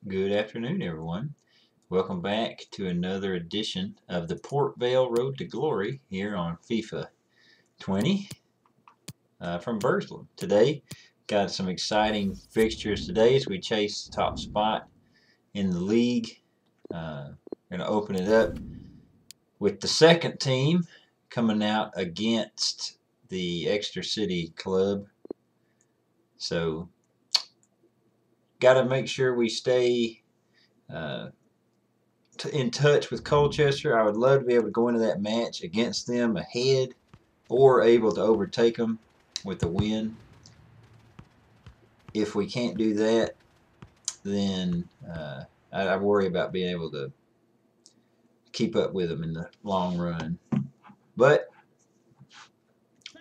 Good afternoon, everyone. Welcome back to another edition of the Port Vale Road to Glory here on FIFA 20 from Burslem. Today, got some exciting fixtures today as we chase the top spot in the league. Going to open it up with the second team coming out against the Exeter City Club. So, got to make sure we stay in touch with Colchester. I would love to be able to go into that match against them ahead or able to overtake them with a win. If we can't do that, then I worry about being able to keep up with them in the long run. But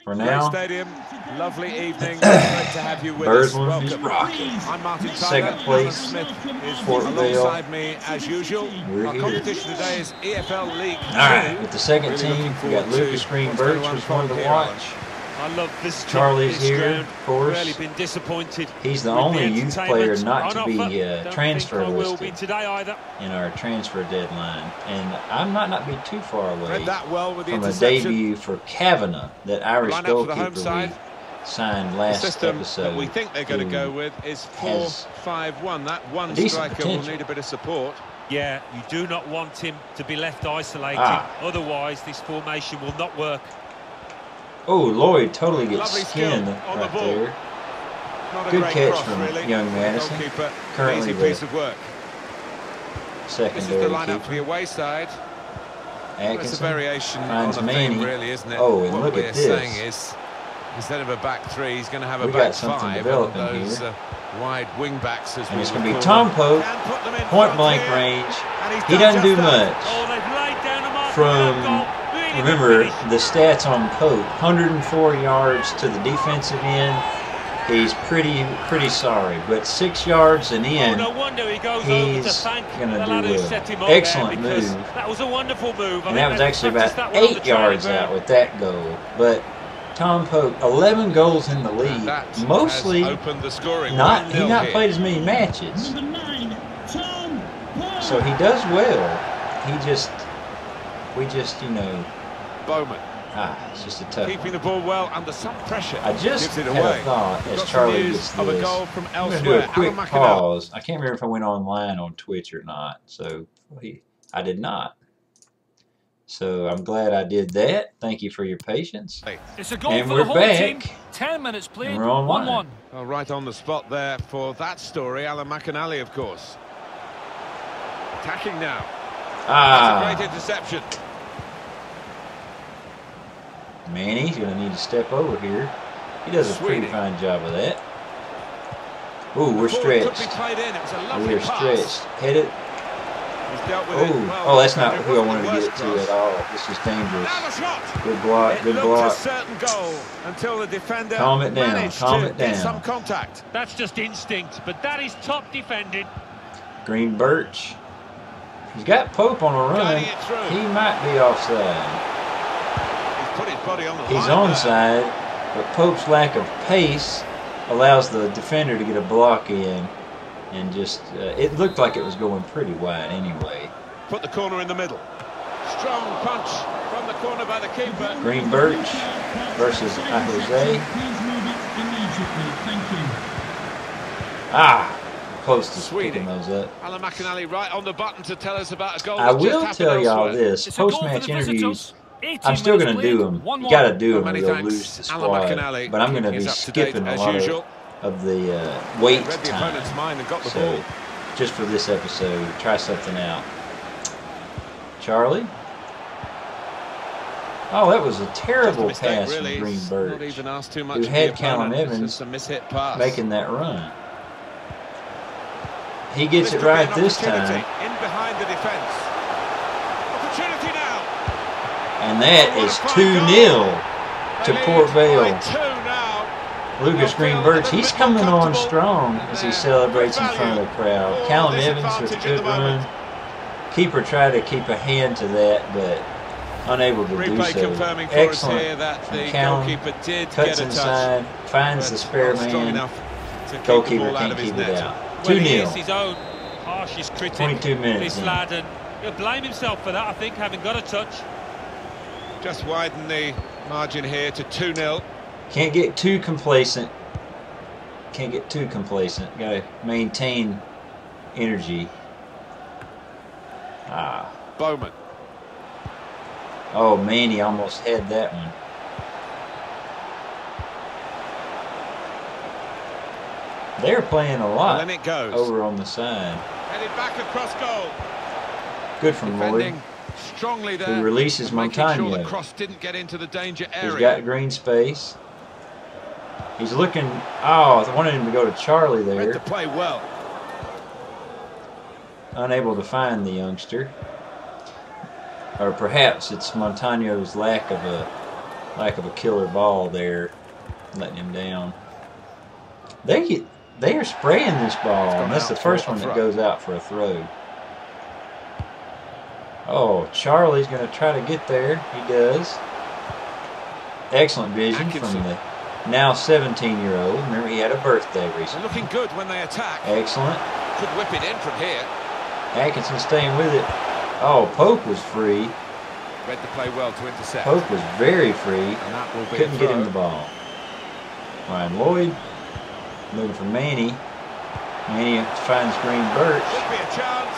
for now, stadium, lovely evening. Great to have you with us. Burslem is rocking. I'm Martin Second place, Smith is Port Vale. alongside me as usual. We're Our here. competition today is EFL League 2. Alright, with the second Really team, looking we got forward Lucas to Green what's Birch, going on was one to from here, watch. I love this. Charlie's this here, ground. of course. Really been disappointed. He's the with only the youth player entertainment not to on be offer. Don't transfer think I will be listed today either. in our transfer deadline, and I might not be too far away Read that well with the from a interception. debut for Kavanagh, that Irish Line up for the home goalkeeper side. we signed The last system episode. that we think they're going to who go with is has 4-5-1. That one decent striker potential. will need a bit of support. Yeah, you do not want him to be left isolated. Otherwise, this formation will not work. Oh, Lloyd totally gets Lovely skill skinned on the right ball. there. Not a Good great catch cross, from really. young Madison. Goalkeeper, Currently easy piece of work. This is the Secondary lineup for the keeper. away side. It's a Atkinson variation finds on the Manny. theme, really, isn't it? Oh, and what look we're at this. saying is, instead of a back three, he's going to have a We back got something five. developing And those here. wide wing backs, as And we it's would going to be call Tom them. Pope, Can put them in point front blank here. range. And he's He done doesn't do just that. much. Oh, they've laid down a mark From, for that goal. Really good remember, finish. the stats on Pope, 104 yards to the defensive end. He's pretty sorry, but 6 yards and Oh, in, no wonder he goes over to he's thank going the to lad do who well. set him up Excellent there, because move. that was a wonderful move. And that was actually about practiced that one on 8 the training yards ground. out with that goal. But Tom Pope, 11 goals in the And league, that mostly has opened the scoring. he 1-0 not here. played as many matches. Number 9, Tom Pope. So he does well. We just, Bowman it's just a tough keeping one. the ball well under some pressure. I just gives it had away. a thought We've as got some Charlie news gets of a this. goal from I'm going to do elsewhere. a quick Alan McAnally. pause. I can't remember if I went online on Twitch or not. So I did not. So I'm glad I did that. Thank you for your patience. It's a goal And for we're the whole back. team. 10 minutes played. And we're online. 1-1. Well, right on the spot there for that story. Alan McAnally, of course. Attacking now. That's a great interception. Manny's going to need to step over here. He does a pretty Sweeney. fine job of that. Ooh, we're Ball could be stretched. played in. It was a lovely We're pass. stretched. Headed. He's dealt with it well. Oh, that's not It who I wasn't wanted the to worst get to cross. at all. This is dangerous. Now the shot. Good block, It good looked a block. certain goal until the defender Calm it down, managed calm to it get down. some contact. That's just instinct, but that is top defending. Green Birch. He's got Pope on a run. Guiding it through. He might be offside. He's put his body on the He's line onside, but Pope's lack of pace allows the defender to get a block in, and just it looked like it was going pretty wide anyway. there. Put the corner in the middle. Strong punch from the corner by the keeper. Green Birch versus Jose. Please move it immediately. Thank you. Close to Sweeney. picking those up. Alan McAnally right on the button to tell us about a goal. I that's just will happened tell y'all elsewhere. this: It's a goal for post-match the interviews. visitors. 18 I'm still going minutes to do played, them. 1-1. You got to do them, Well, or many you'll thanks. lose the Alan squad. McAnally But I'm going to is be up to date skipping a as lot usual. of the wait Read the time. opponent's mind and got the So, ball. just for this episode, try something out. Charlie? Oh, that was a terrible Just a mistake, pass really. from Green Not Birch, even asked too much who of the had Callum opponent. It's Evans just a mishit pass. making that run. He gets This it could be right an this opportunity. time, In behind the defence. Opportunity now. and that Oh, what a is fine 2-0 They to lead Port by Vale. 2 now. Lucas They'll Green feel a Birch, little he's bit more coming on comfortable. strong as he There. celebrates in Good front of the value. crowd. Oh, Callum Evans with a disadvantage at good the moment. run. Keeper tried to keep a hand to that, but unable to do Replay so. confirming for Excellent us here that from the Callum. goalkeeper did Cuts get a touch. inside, finds but the spare not strong man. enough to keep Goalkeeper the ball out can't of his keep it net. out. Well, he 2-0. is his own harshest critic. 22 minutes. This lad, and he'll blame himself for that, I think, having got a touch. Just widen the margin here to 2-0. Can't get too complacent. Can't get too complacent. Got to maintain energy. Ah. Bowman. Oh, Manny almost had that one. They're playing a lot And then it goes. over on the side. Headed back across goal. Good from Lloyd. Defending strongly there. Who releases making sure Montano. the cross didn't get into the danger area. He's got green space. He's looking. Oh, I wanted him to go to Charlie Read there. the play well. Unable to find the youngster. Or perhaps it's Montano's lack of a killer ball there, letting him down. They are spraying this ball, and that's the first one that goes out for a throw. Oh, Charlie's going to try to get there. He does. Excellent vision from the now 17-year-old. Remember, he had a birthday They're recently. looking good when they attack. Excellent. Could whip it in from here. Atkinson staying with it. Oh, Pope was free. Read the play well to intercept. Pope was very free. And that will be Couldn't a get throw. him the ball. Ryan Lloyd looking for Manny. Manny finds Green Birch. Could be a chance.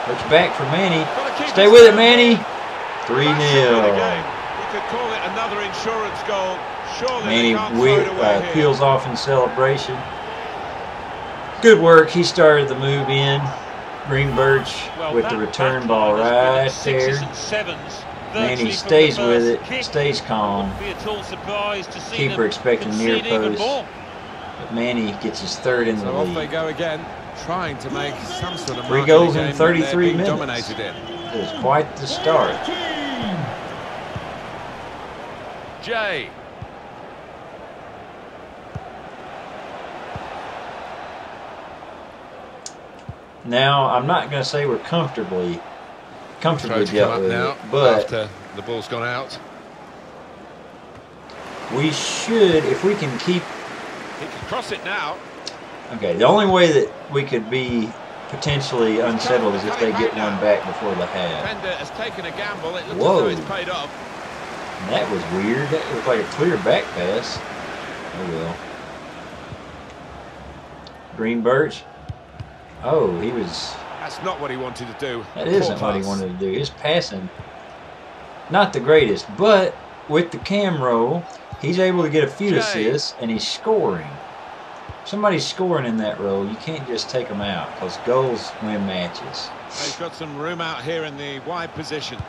Looks back for Manny. Gotta keep Stay it with it, down. Manny. That's 3-0. the game. You could call it another insurance goal. Surely Manny they can't throw it away here. peels off in celebration. Good work. He started the move in. Green Birch Well, with the that return back ball line has been at right sixes there. and sevens, Manny virtually stays from the with first it, kick. stays calm. Wouldn't be at all surprised to see Keeper them expecting near concede even post. more. But Manny gets his third in the So off they league. go again, trying to make some sort of 3 mark goals the in game that 33 they're being minutes. dominated in. It was quite the start. Team. Jay. Now, I'm not going to say we're comfortably Throw to come dealt up with now it, but after the ball's gone out. we should, if we can keep. He can cross it now. Okay, the only way that we could be potentially unsettled is if they get one back before the half. Defender has taken a gamble. It looks Whoa. as though it's paid off. And that was weird. That looked like a clear back pass. Oh well. Green Birch. Oh, he was. That's not what he wanted to do. That Poor isn't what he pass. wanted to do. His passing, not the greatest, but with the cam roll, he's able to get a few Jay. assists, and he's scoring. Somebody's scoring in that role. You can't just take them out, because goals win matches. He's got some room out here in the wide position.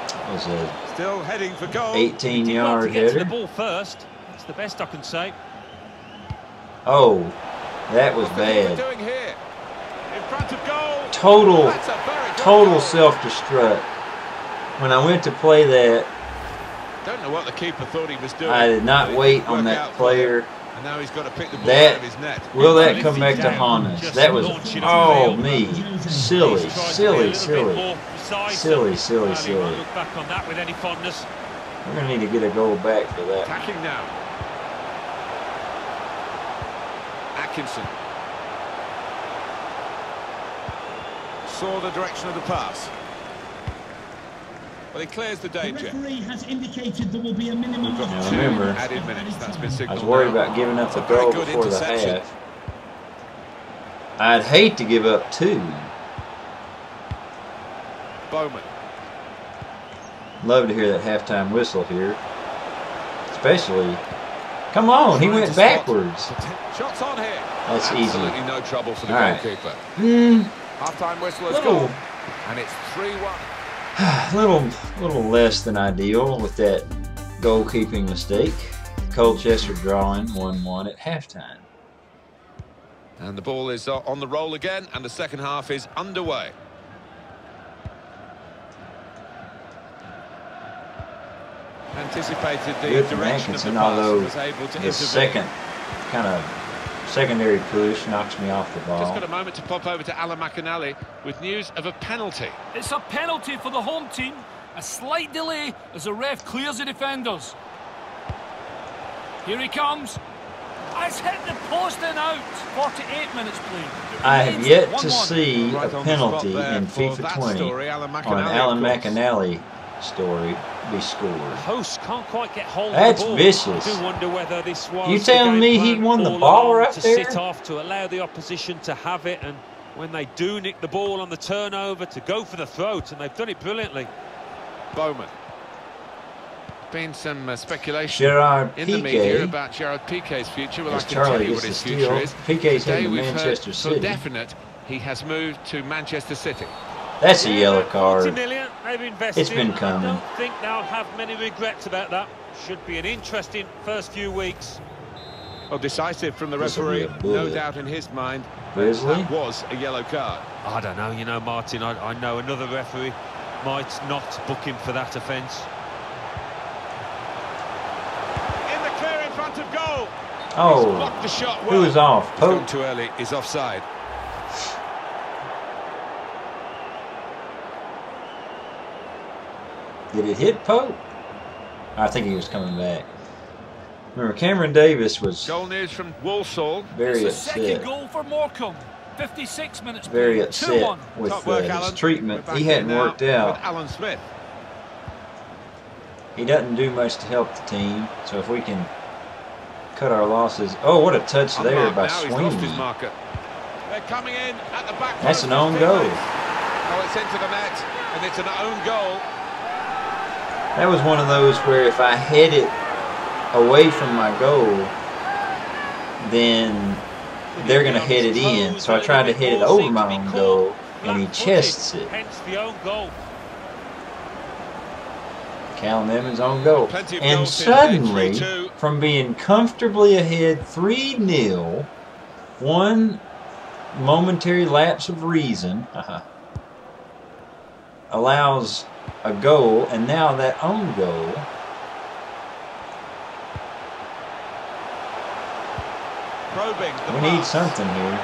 It was a Still heading for goal. 18-yard He did well to get to header. the ball first. That's the best I can say. Oh, that was What's the keeper bad. doing here? In front of goal. Total That's a very good total goal. self-destruct. When I went to play that, Don't know what the keeper thought he was doing. I did not but it wait didn't on work that out for player. him. And now he's got to pick the ball That- out of his net. Will that Well, come if back he's to down, haunt us? just That was, launch it oh upfield. me, He's silly, tried to be a silly, little bit silly. more precise. Silly, Well, he won't silly. look back on that with any fondness. We're going to need to get a goal back for that. Attacking now. Atkinson. Saw the direction of the pass. Well, he clears the The danger. referee has indicated there will be a minimum of Now, 2 remember, Added minutes. That's been I signalled. was worried now. about giving up It's a a very goal good before the interception. half. I'd hate to give up 2. Bowman. Love to hear that halftime whistle here. Especially, come on, he Trying went to spot. backwards. Shots on here. That's easy. Absolutely no trouble for the All right. goalkeeper. Hmm, Half-time whistle has little, gone. And it's 3-1. little less than ideal with that goalkeeping mistake. Colchester drawing 1-1 at halftime. And the ball is on the roll again, and the second half is underway. Anticipated the Good from direction of the Atkinson, pass, although was able to the intervene. second kind of secondary push knocks me off the Just ball. got a moment to pop over to Alan McAnally with news of a penalty. It's a penalty for the home team. A slight delay as the ref clears the defenders. Here he comes. Has hit the post and out. 48 minutes played. I have yet to 1-1. see Right a on the spot penalty there in for FIFA that 20 story, Alan on an McAnally, Alan of course. McAnally story be scored. Hosts can't quite get hold That's of the ball. vicious. I do wonder whether this was You the telling game me plan he won the all ball along, right to there? sit off, to allow the opposition to have it, and when they do nick the ball on the turnover, to go for the throat, and they've done it brilliantly. Bowman. Been some speculation Gerard in the media Piqué, about Gerard Piqué's future. Well, I as can tell Charlie you what gets the his future steal. is. Piqué's Today heading to we've Manchester heard for City. definite he has moved to Manchester City. That's a yellow 40 card. million they've invested. It's been coming. I don't think they'll have many regrets about that. Should be an interesting first few weeks. Well, decisive from the This'll be referee, a no bullet. doubt in his mind. Grizzly? That was a yellow card. I don't know, you know, Martin, I know another referee might not book him for that offence. In the clear in front of goal. He's Oh, blocked the shot who well. was off? He's gone Pope? too early. He's offside. Did it hit Pope? I think he was coming back. Remember, Cameron Davis was Goal news from Walsall. very It's the second upset. goal for Morecambe. 56 minutes Very played. upset 2-1. with Top work, his Alan. treatment. We're back He in hadn't now worked out. with Alan Smith. He doesn't do much to help the team. So if we can cut our losses. Oh, what a touch there Unmarked by now, he's lost his Sweeney. marker. They're coming in at the back. That's post an of own his goal. teammates. Oh, it's into the net, and it's an own goal. That was one of those where if I head it away from my goal, then they're going to head it in. So I tried to head it over my own goal, and he chests it. Hence the own goal. Callum Evans on goal. Plenty of And goals here suddenly, today, 3-2. from being comfortably ahead 3-0, one momentary lapse of reason allows a goal, and now that own goal. Probing the We need pass. something here.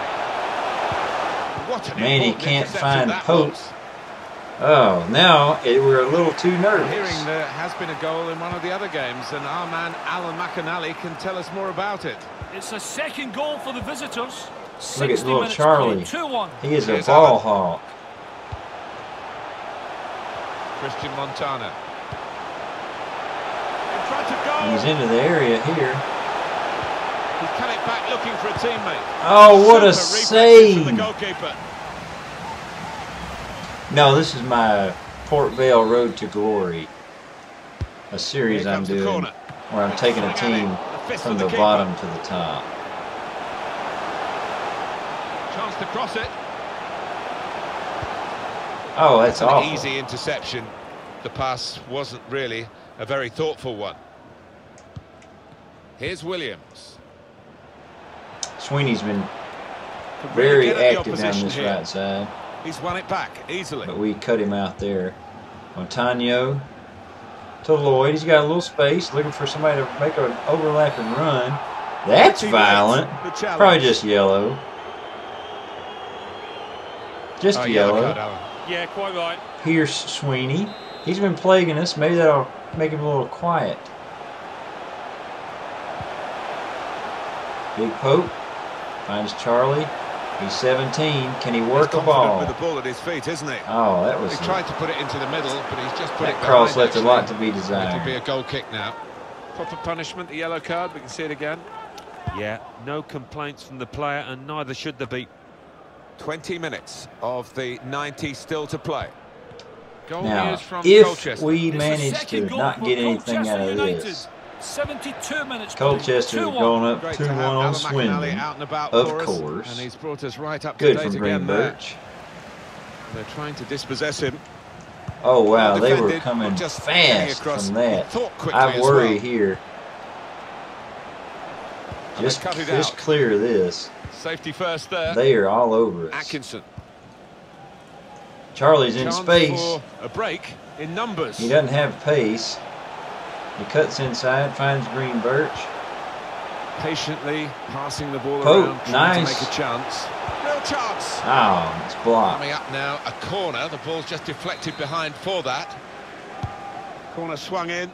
What an Man, he important can't interception find that Pope. was. Oh, now we're a little too nervous. Hearing there has been a goal in one of the other games, and our man Alan McAnally can tell us more about it. It's a second goal for the visitors. Look at 60 little minutes Charlie. played. 2-1. He is a Here's ball Alan. hawk. Christian Montana. In front of goal. He's into the area here. He's cut it back looking for a teammate. Oh, what a Super reflexes from the save! goalkeeper. No, this is my Port Vale Road to Glory. A series Here I'm comes the doing corner. where I'm taking a Swing at team it. The fist from of the keeper. bottom to the top. Chance to cross it. Oh, that's An awful. easy interception. The pass wasn't really a very thoughtful one. Here's Williams. Sweeney's been Could very really get at the active down opposition this here. right side, He's won it back easily. but we cut him out there. Montano to Lloyd. He's got a little space, looking for somebody to make an overlapping run. That's He violent. waits the challenge. Probably just yellow. Just Oh, yellow. card, Alan. Yeah, quite right. Here's Sweeney. He's been plaguing us. Maybe that'll make him a little quiet. Big Pope finds Charlie. He's 17. Can he work He's a confident ball? with the ball at his feet, isn't he? Oh, that was He tried to put it into the middle, but he's just put that it cross behind, left a lot actually. to be It'll be desired. a goal kick now. Proper punishment, the yellow card. We can see it again. Yeah, no complaints from the player, and neither should there be. 20 minutes of the 90 still to play. Goal Now, news from if Colchester. we It's the manage to second goal not for get anything Colchester out of United. this, 72 minutes Colchester played. is 2-1. going up Great to 2-1 have on Alan Swindon. McAnally out and about Of for us, course. and he's brought us right up Good to from date again there. Greenbirch. They're trying to dispossess him. Oh, wow, Well they were defended, coming just getting fast across. from He that. thought quickly I as worry well. here. And they Just cut it out. clear this. Safety first there. They are all over us. Atkinson. Charlie's in Chance space. for a break in numbers. He doesn't have pace. He cuts inside, finds Greenbirch. Patiently passing the ball Pope, around, trying nice. to make a chance. Real chance. Oh, it's blocked. Coming up now, a corner. The ball's just deflected behind for that. Corner swung in.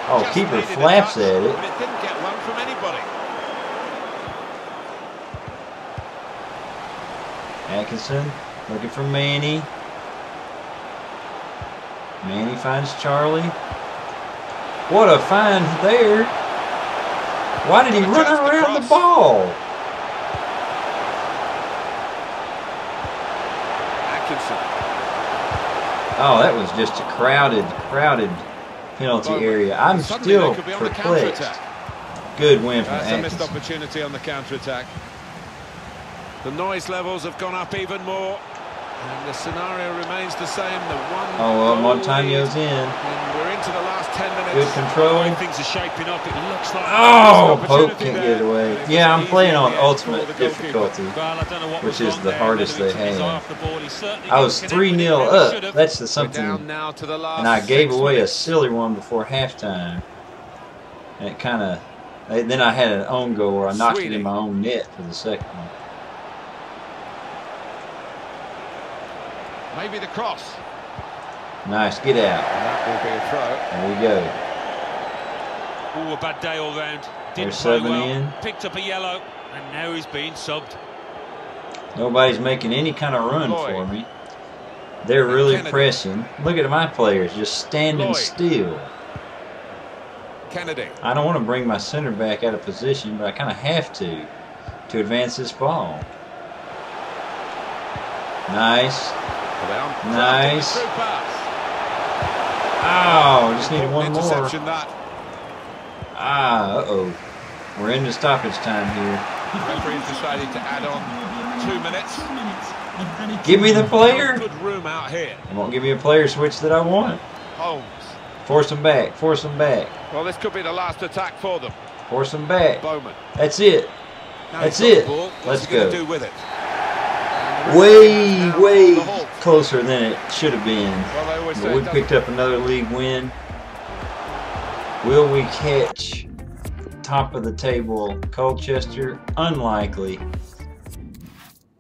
Oh, Just keeper needed a flaps touch, at it. but it didn't get one from anybody. Atkinson looking for Manny. Manny finds Charlie. What a find there. Why did he run around the ball? Atkinson. Oh, that was just a crowded penalty area. I'm still perplexed. Good win from That's a missed Atkinson. opportunity on the counter-attack. The noise levels have gone up even more. And the scenario remains the same. The one. Oh, well, Montaño's in. And we're into the last 10 minutes. Good control. The way things are shaping up, it looks like... Oh, Pope can't get it away. Yeah, I'm playing on ultimate difficulty, Well, I don't know what which was is wrong the there, hardest whether they he took his eye have. off the ball. He certainly I was didn't connect 3-0 with it, up. should have. That's the We're something. down now to the last And I gave 6 away a minutes. silly one before halftime. And it kind of... Then I had an own goal where I knocked it in my own net for the second one. Maybe the cross. Nice, get out. And that will be a throw. There we go. Oh, a bad day all round. They're Didn't play subbing well. in. Picked up a yellow, and now he's being subbed. Nobody's making any kind of run for me. They're really pressing. Look at my players just standing still. Kennedy. I don't want to bring my center back out of position, but I kind of have to advance this ball. Nice. Nice. Oh, just needed one more. Uh-oh. We're into stoppage time here. Referee's decided to add on 2 minutes. Give me the player. Good room out here. They won't give me a player switch that I want. Holmes. Force them back. Force them back. Well, this could be the last attack for them. Force them back. Bowman. That's it. That's it. Let's go. Do with it? Way closer than it should have been. Well, But we picked up another league win. Will we catch top of the table Colchester? Unlikely.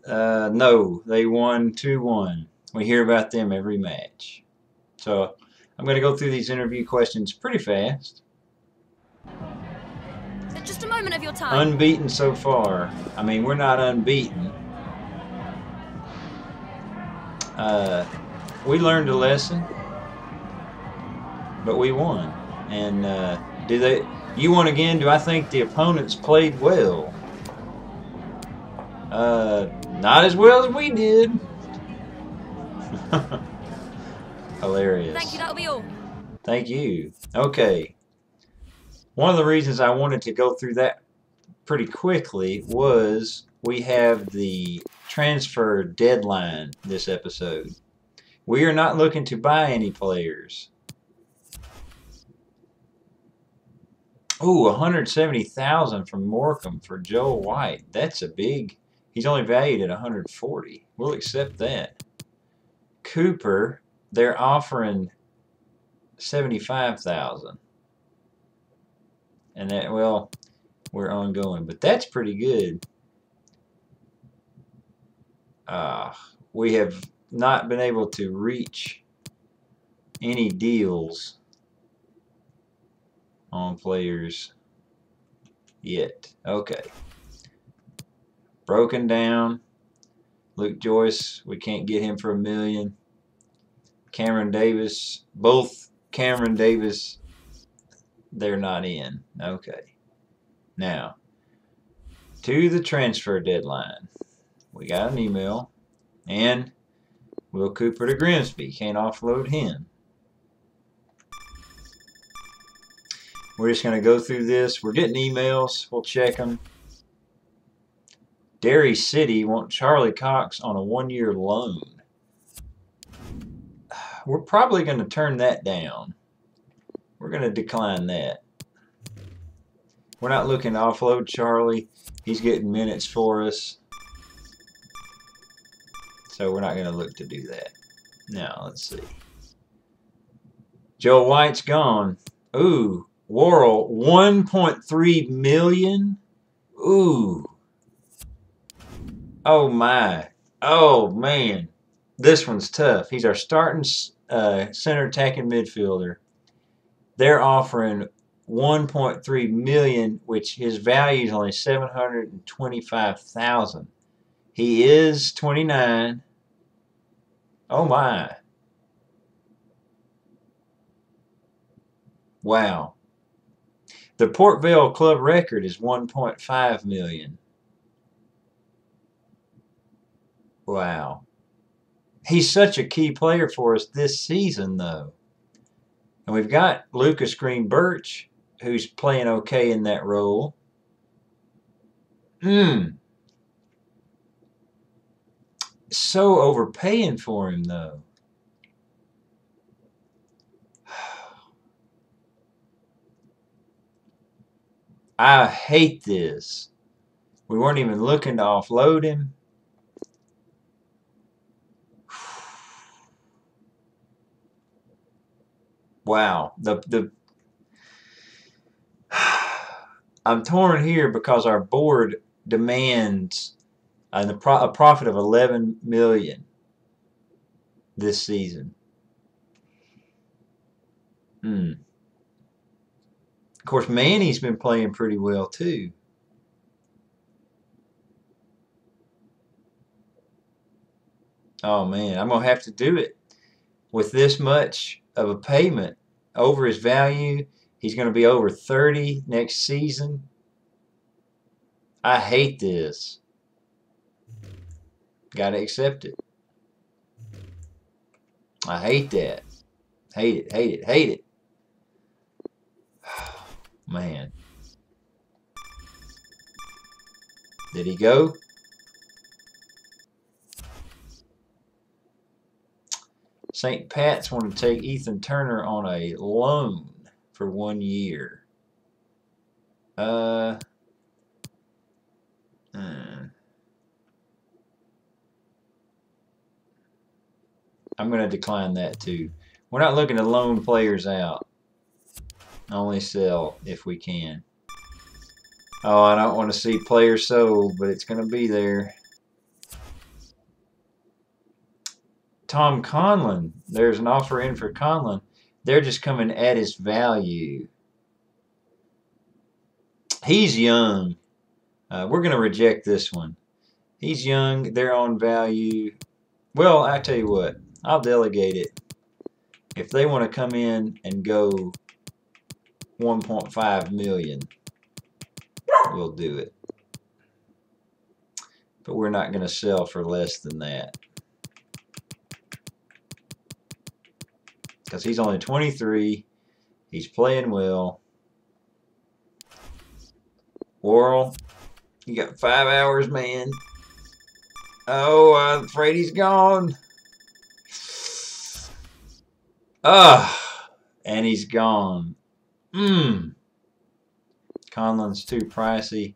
No, they won 2-1. We hear about them every match. So I'm going to go through these interview questions pretty fast. Just a moment of your time. Unbeaten so far. I mean, we're not unbeaten. We learned a lesson, but we won. And you won again? Do I think the opponents played well? Not as well as we did. Hilarious. Thank you, that'll be all. Thank you. Okay. One of the reasons I wanted to go through that pretty quickly was we have the transfer deadline this episode. We are not looking to buy any players. Oh, 170,000 from Morecambe for Joe White. That's a big. He's only valued at 140. We'll accept that. Cooper, they're offering 75,000. And that, well, we're ongoing, but that's pretty good. We have not been able to reach any deals on players yet. Okay. Broken down. Luke Joyce, we can't get him for $1 million. Cameron Davis, both Cameron Davis, they're not in. Okay. Now, to the transfer deadline. We got an email. And Will Cooper to Grimsby. Can't offload him. We're just going to go through this. We're getting emails. We'll check them. Derry City want Charlie Cox on a 1-year loan. We're probably going to turn that down. We're going to decline that. We're not looking to offload Charlie. He's getting minutes for us. So we're not going to look to do that. Now, let's see. Joe White's gone. Ooh, Worrall, 1.3 million. Ooh. Oh, my. Oh, man. This one's tough. He's our starting center attacking midfielder. They're offering 1.3 million, which his value is only 725,000. He is 29. Oh my. Wow. The Port Vale club record is 1.5 million. Wow. He's such a key player for us this season, though. And we've got Lucas Green Birch, who's playing okay in that role. So overpaying for him, though. I hate this. We weren't even looking to offload him. Wow. I'm torn here because our board demands a profit of 11 million this season. Of course, Manny's been playing pretty well too. Oh man, I'm gonna have to do it with this much of a payment over his value. He's gonna be over 30 next season. I hate this. Gotta accept it. I hate that. Hate it, hate it, hate it. Man. Did he go? St. Pat's want to take Ethan Turner on a loan for 1 year. I'm going to decline that too. We're not looking to loan players out. Only sell if we can. Oh, I don't want to see players sold, but it's going to be there. Tom Conlon. There's an offer in for Conlon. They're just coming at his value. He's young. We're going to reject this one. He's young. They're on value. Well, I tell you what. I'll delegate it. If they want to come in and go 1.5 million, we'll do it. But we're not going to sell for less than that. Because he's only 23. He's playing well. Worrall, you got 5 hours, man. Oh, I'm afraid he's gone. And he's gone. Conlon's too pricey.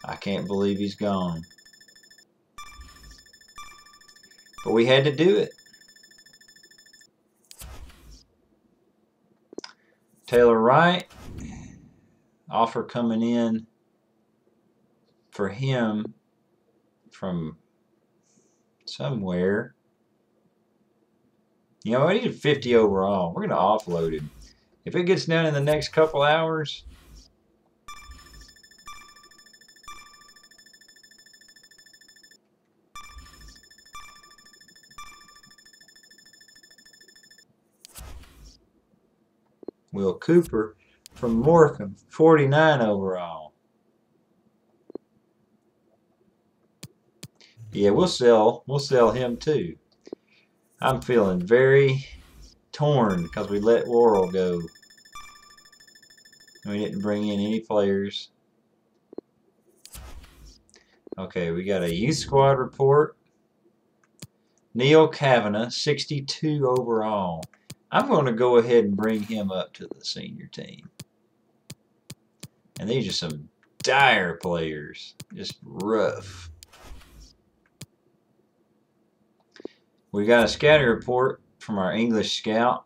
I can't believe he's gone. But we had to do it. Taylor Wright, offer coming in for him from somewhere. You know what? He's a 50 overall. We're going to offload him. If it gets done in the next couple hours, Will Cooper from Morecambe, 49 overall. Yeah, we'll sell him too. I'm feeling very torn because we let Worrall go. We didn't bring in any players. Okay, we got a youth squad report. Neil Kavanagh, 62 overall. I'm going to go ahead and bring him up to the senior team. And these are some dire players. Just rough. We got a scouting report from our English scout.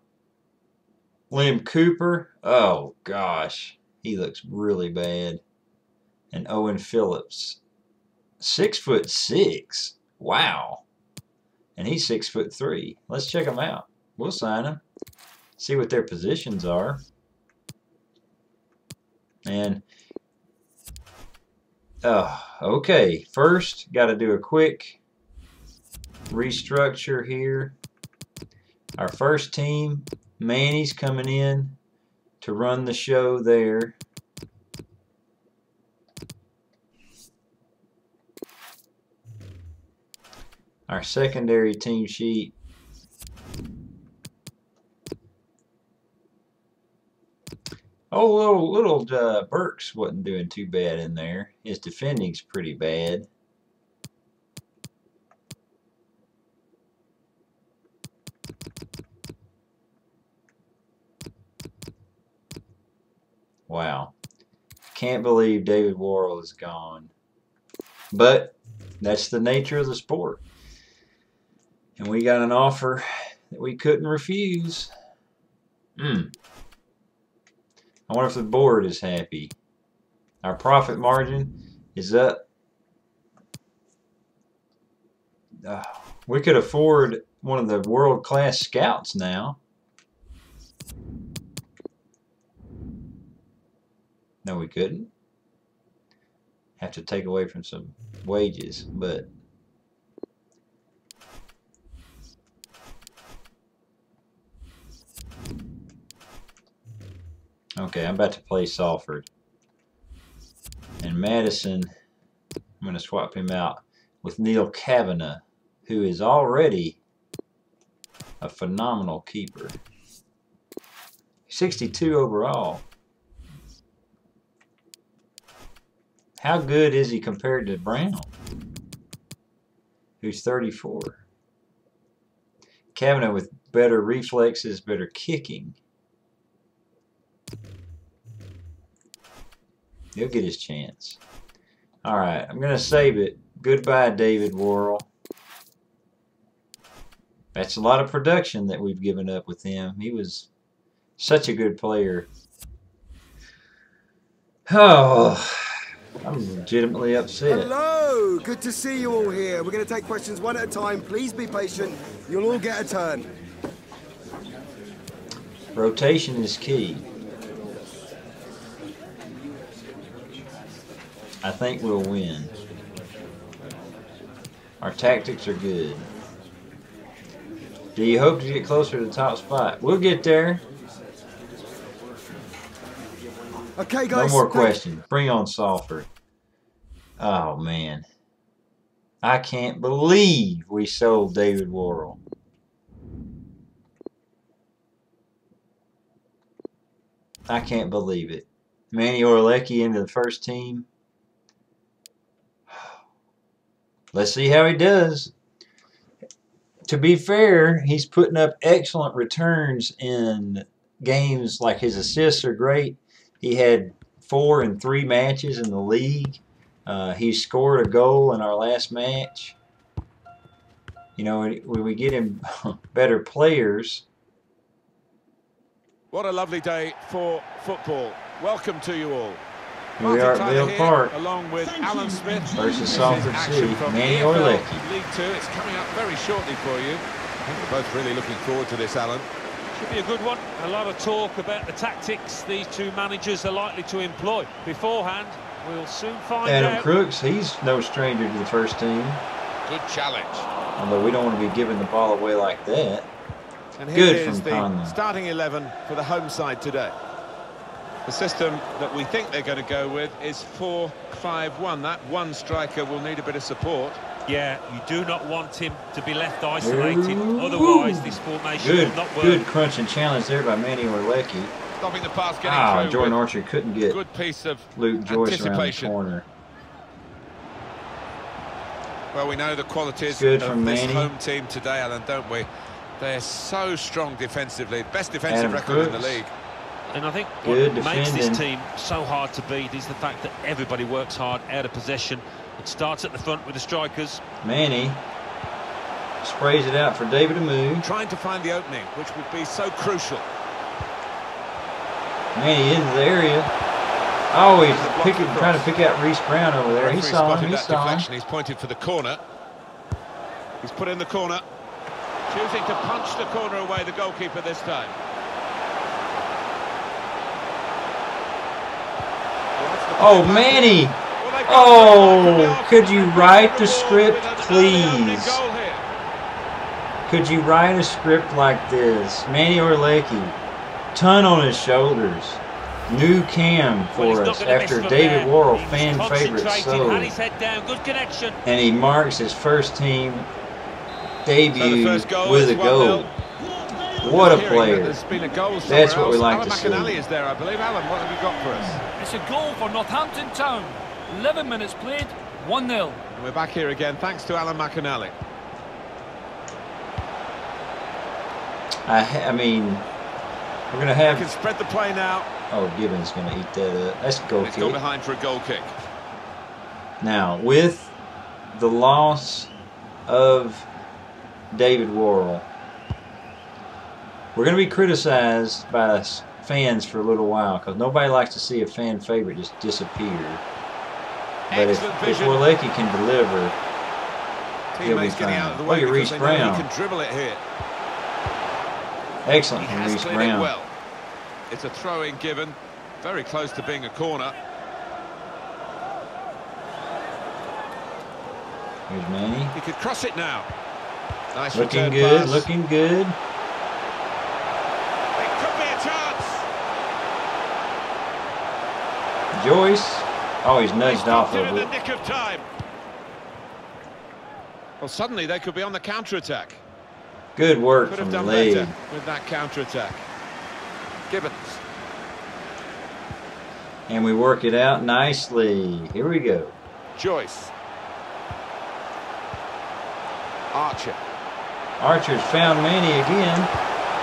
Liam Cooper. Oh, gosh. He looks really bad. And Owen Phillips. 6'6". Wow. And he's 6'3". Let's check them out. We'll sign them. See what their positions are. And Okay. First, got to do a quick restructure here. Our first team, Manny's coming in to run the show there. Our secondary team sheet. Oh, little Burks wasn't doing too bad in there. His defending's pretty bad. Wow. Can't believe David Worrall is gone. But that's the nature of the sport. And we got an offer that we couldn't refuse. I wonder if the board is happy. Our profit margin is up. We could afford one of the world-class scouts now. No, we couldn't. Have to take away from some wages, but okay, I'm about to play Salford. And Madison, I'm going to swap him out with Neil Kavanagh, who is already a phenomenal keeper. 62 overall. How good is he compared to Brown, who's 34? Kavanagh with better reflexes, better kicking. He'll get his chance. All right, I'm going to save it. Goodbye, David Worrall. That's a lot of production that we've given up with him. He was such a good player. Oh, I'm legitimately upset. Hello, good to see you all here. We're going to take questions one at a time. Please be patient. You'll all get a turn. Rotation is key. I think we'll win. Our tactics are good. Do you hope to get closer to the top spot? We'll get there. Okay, guys. No more questions. Bring on Salford. Oh, man. I can't believe we sold David Worrall. I can't believe it. Manny Oyeleke into the first team. Let's see how he does. To be fair, he's putting up excellent returns in games. Like his assists are great. He had 4 in 3 matches in the league. He scored a goal in our last match. You know, when we get him better players. What a lovely day for football. Welcome to you all. Here we are at Vale Park along with Alan Smith versus Salford City. Manny Oyeleke. League 2. It's coming up very shortly for you. I think we're both really looking forward to this, Alan. Should be a good one. A lot of talk about the tactics these two managers are likely to employ. Beforehand, we'll soon find out. Adam Crooks, he's no stranger to the first team. Good challenge. Although we don't want to be giving the ball away like that. And here Good is from the Conlon. starting 11 for the home side today. The system that we think they're going to go with is 4-5-1. That one striker will need a bit of support. Yeah, you do not want him to be left isolated. Otherwise, this formation will not work. Good crunching challenge there by Manny Oyeleke. Stopping the pass getting through. Jordan Archer couldn't get Good piece of Luke Joyce around the anticipation. corner. Well, we know the qualities Good of from this Manny. home team today, Alan, don't we? They're so strong defensively. Best defensive Adam record in the Crooks. league. And I think Good what makes this defending. team so hard to beat is the fact that everybody works hard out of possession. It starts at the front with the strikers. Manny sprays it out for David to move. Trying to find the opening, which would be so crucial. Manny into the area. Oh, he's trying to pick out Reece Brown over there. He Referee saw spotted him. He that saw him. deflection. He's pointed for the corner. He's put in the corner. Choosing to punch the corner away, the goalkeeper this time. Oh, Manny! Well, they've Oh, could you write the script, please? Could you write a script like this? Manny Oyeleke, ton on his shoulders. New cam for us after David Worrall, fan favorite, so. And he marks his first team debut with a goal. What a player. That's what we like to see. Is there, I believe. Alan, what have you got for us? It's a goal for Northampton Town. 11 minutes played, 1-0. And we're back here again, thanks to Alan McAnally. I mean, we're going to have... We can spread the play now. Oh, Gibbons going to eat that up. That's a goal kick. It's gone behind for a goal kick. Now, with the loss of David Worrall, we're going to be criticized by fans for a little while because nobody likes to see a fan favorite just disappear. But if Oyeleke can deliver, he'll be fine. Look at Reece Brown. He can dribble it here. Excellent from Reece Brown. Well. It's a throw-in given, very close to being a corner. Here's Manny. He could cross it now. Nice looking good, pass. looking good. It could be a chance. Joyce. Oh, he's nudged off of in the it. nick of time. Well, suddenly they could be on the counter-attack. Good work Could from have done Lade. better with that counter-attack. Gibbons. And we work it out nicely. Here we go. Joyce. Archer. Archer's found Manny again.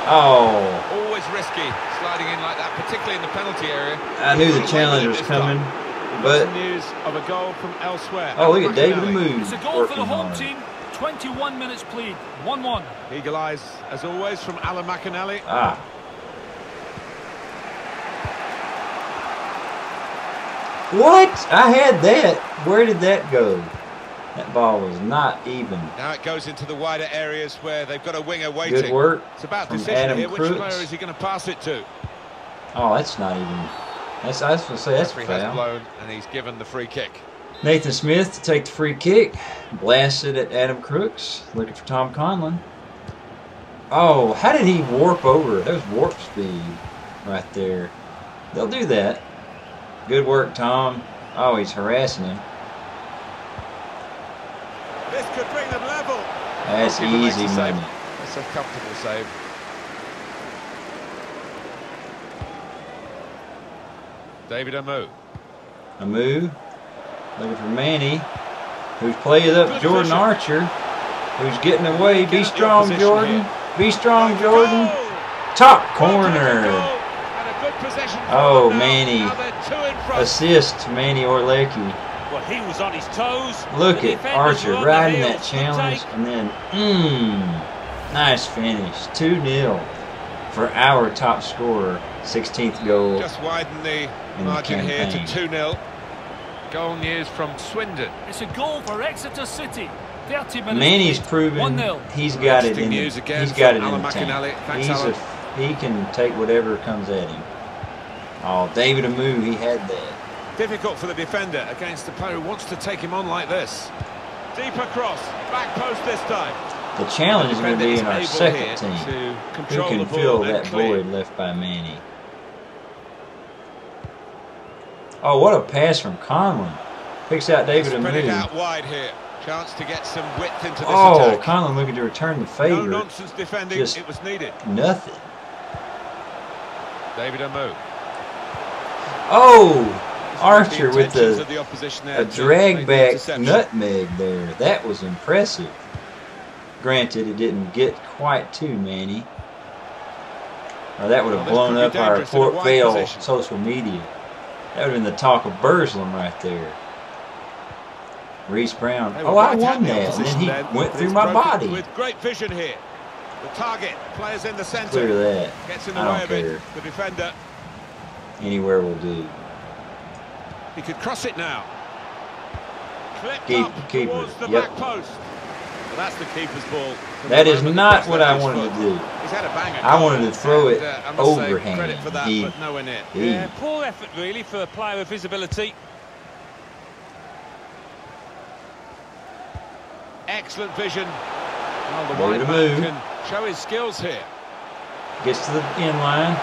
Oh. Always risky sliding in like that, particularly in the penalty area. I knew the challenge was coming, but news of a goal from elsewhere. Oh, look at David move. It's a goal for the home team. 21 minutes played. 1-1. Eagle eyes, as always, from Alan McAnally. Ah. What? I had that. Where did that go? That ball was not even. Now it goes into the wider areas where they've got a winger waiting. Good work. It's about from decision Adam here. Crooks. Which player is he going to pass it to? Oh, that's not even. That's I was going to say that's a Referee has foul. blown, and he's given the free kick. Nathan Smith to take the free kick. Blasted at Adam Crooks. Looking for Tom Conlon. Oh, how did he warp over? That was warp speed right there. They'll do that. Good work, Tom. Oh, he's harassing him. This could bring them level. That's easy money. That's a comfortable save. David Amu. Amu. Looking for Manny. Who's played up Jordan Archer. Who's getting away. Be strong, Jordan. Be strong, Jordan. Top corner. Oh, Manny. Assist to Manny Oyeleke. Well, he was on his toes. Look at Archer riding that challenge. And then, nice finish. 2-0 for our top scorer. 16th goal. Just widen the margin here to 2-0. Goal news from Swindon. It's a goal for Exeter City. 30 minutes. Manny's proven he's got it in. He's got it in the tank. He can take whatever comes at him. Oh, David Amu, he had that. Difficult for the defender against the player who wants to take him on like this. Deeper cross, back post this time. The challenge is going to be in our second team. Who can fill that void left by Manny? Oh, what a pass from Conlon. Picks out David Amu. Spread it out wide here. Chance to get some width into this attack. Oh, Conlon looking to return the favor. No nonsense defending, just it was needed. Nothing. David Amu. Oh, Archer with a drag back nutmeg there. That was impressive. Granted, it didn't get quite to Manny. Or that would have blown up our Port Vale social media. That would have been the talk of Burslem right there. Reece Brown. Oh, I won that. And then he went through my body. With great vision here. The target, players in the centre. Clear that. Gets in the way of it. The defender. Anywhere will do. He could cross it now. Keep towards it. The back post. Well, that's the keeper's ball. That is not what I wanted to do. He's had a banger. I wanted to throw it overhand. Credit for that, but nowhere near. Yeah, poor effort really for a player of his ability. excellent vision. Well, the Way wide to man move. can show his skills here. Gets to the end line.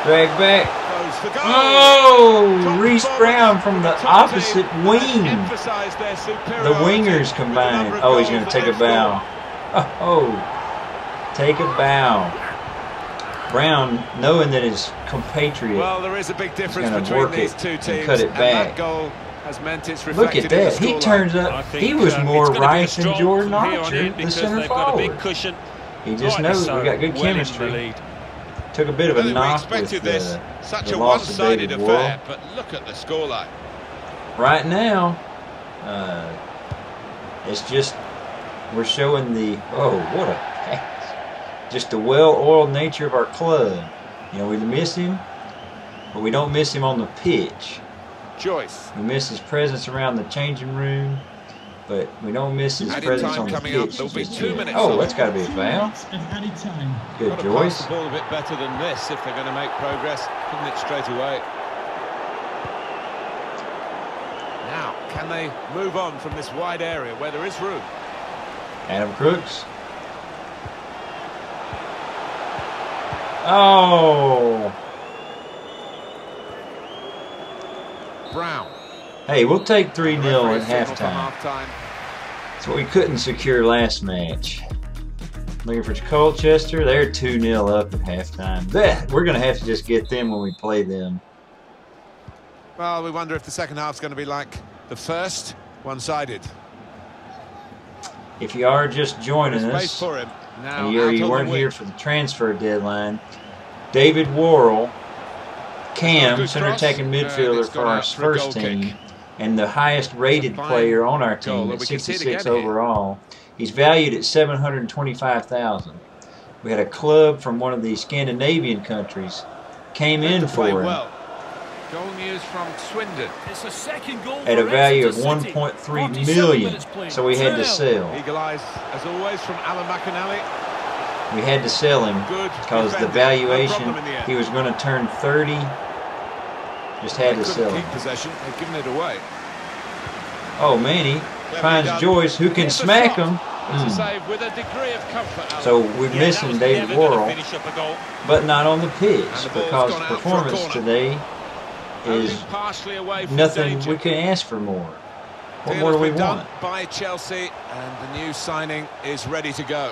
Drag back. Goes for goal. Oh! Top Reese performance Brown from the the top opposite team has wing. emphasised their The superiority wingers with the combined. number of Oh, he's goals going to that take a they've bow. scored. Oh, take a bow. Brown, knowing that his compatriot Well, there is a big difference gonna between work these it two and teams, cut it back. that goal has meant it's Look reflected at in the that. He scoreline. turns I up. think, He was it's more gonna be a right than strong Jordan from here on Archer, in the because center they've got a forward. big cushion. He just Rightly knows so, we got good well in the chemistry. lead. Took a bit of I a think we knock expected with this, such the a loss of one-sided David affair, Worrall. but look at the scoreline. Right now, it's just we're showing the what a pass! Just the well-oiled nature of our club. You know, we miss him, but we don't miss him on the pitch. Joyce. We miss his presence around the changing room, but we don't miss his Added presence time on the coming up. pitch. There'll be just 2 yet. minutes Oh, on that's it. got to be a 2 foul. minutes of added time. Good, Got to pass Joyce. the ball a bit better than this if they're going to make progress. Couldn't it straight away. Now, can they move on from this wide area where there is room? Adam Crooks. Oh. Brown. Hey, we'll take 3-0 Referee at signal for halftime. half-time. That's what we couldn't secure last match. Looking for Colchester. They're 2-0 up at halftime. We're going to have to just get them when we play them. Well, we wonder if the second half's going to be like the first, one-sided. If you are just joining Space us, for him. Now and out you on weren't the wing. here for the transfer deadline, David Worrall, Cam, Good center cross. attacking And midfielder it's for gone our out for a first goal kick. team, and the highest rated fine player on our goal team that at we can see it 66 again here. overall. He's valued at $725,000. We had a club from one of the Scandinavian countries came Meant in to play for him well. Goal news from Swindon. It's a second goal at a for value of Exeter City. 1.3 47 million. minutes played. So we had to 2-0. sell. Eagle eyes, as always, from Alan McAnally. We had to sell him Good because the defending. No valuation, problem in the end. he was going to turn 30. Just had They to couldn't sell keep him. possession. They've given it away. Oh, Manny Cleverly finds done. Joyce, who can Here's the smack shot. him. It's a save with a degree of comfort, Alan. So we're Yeah, missing that was David never gonna Worrall, finish up a goal. but not on the pitch And the ball's because gone out for a performance corner. today Only is partially away from nothing danger. we can ask for more. What Deal more do has we been done want? by Chelsea, and the new signing is ready to go.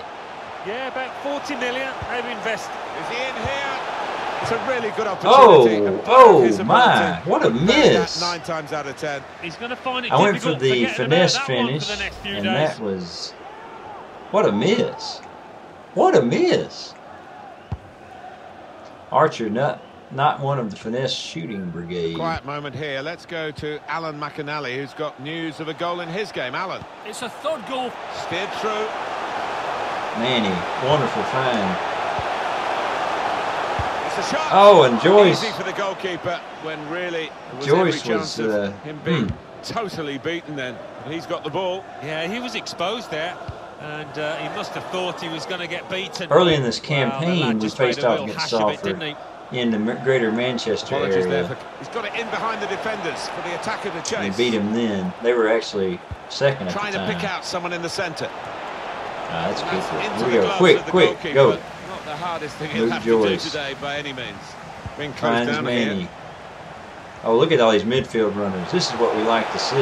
Yeah, about 40 million they've invested. Is he in here? It's a really good opportunity. And Oh, his my, ability what a to bury that miss. 9 times out of 10. He's going to find it I went for difficult the forgetting finesse about that one finish, for the next few and days. that was, what a miss. What a miss. Archer, not one of the finesse shooting brigade. Quiet moment here. Let's go to Alan McAnally, who's got news of a goal in his game. Alan. It's a third goal. Steered through. Manny, wonderful find. It's a shot. Oh, and Joyce. Easy for the goalkeeper when really there was Joyce every chance was, of him being totally beaten then. He's got the ball. Yeah, he was exposed there, and he must have thought he was going to get beaten. Early in this Well, the campaign, lad we just made faced a off real against hash of it, Salford didn't he? in the greater Manchester Apologies there. area. He's got it in behind the defenders for the attacker to We chase. beat him then. They were actually second at Trying the to time. pick out someone in the centre. That's good. That's For into Here we the go. gloves Quick, of the quick, goalkeeper. go. Not the hardest thing he'll Luke have Joyce. to do today by any means. Being closed Finds down Manny. here. Oh, look at all these midfield runners. This is what we like to see.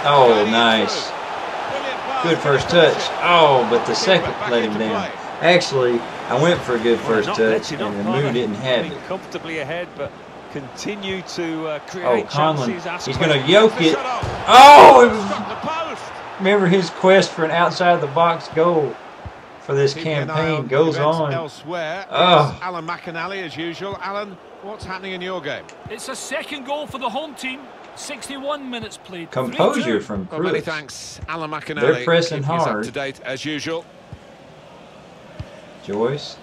Oh, Guiding it nice. through. Brilliant pass Good to first the finish touch. it. Oh, but the Keeper second back let him into down. play. Actually, I went for a good Well, first not touch, letting and up, the either. mood didn't have Being it. comfortably ahead, but continue to create Oh, Conlon. chances. ask He's going to questions. yoke The it. shot off. Oh, it was, Struck the post. remember his quest for an outside-the-box goal for this Keeping an eye campaign on goes events on. elsewhere. Oh. It's Alan McAnally as usual. Alan, what's happening in your game? It's a second goal for the home team. 61 minutes played. Composure 3-2. from Well, many Cruz. thanks, Alan McAnally. They're pressing keeping us hard. up to date as usual. Joyce.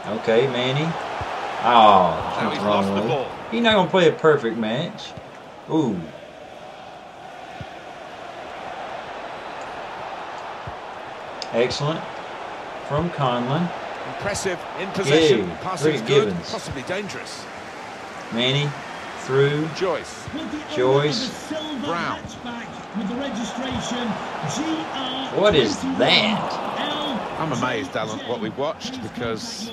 Okay, Manny. Oh, Now jumped he's the wrong lost the way. ball. He's not going to play a perfect match. Ooh. Excellent. From Conlon. Impressive in possession. Yeah, Passing's Rick good, Gibbons. possibly dangerous. Manny through. Joyce. Joyce. Brown. With the registration, What is that? I'm amazed, Alan, what we've watched, because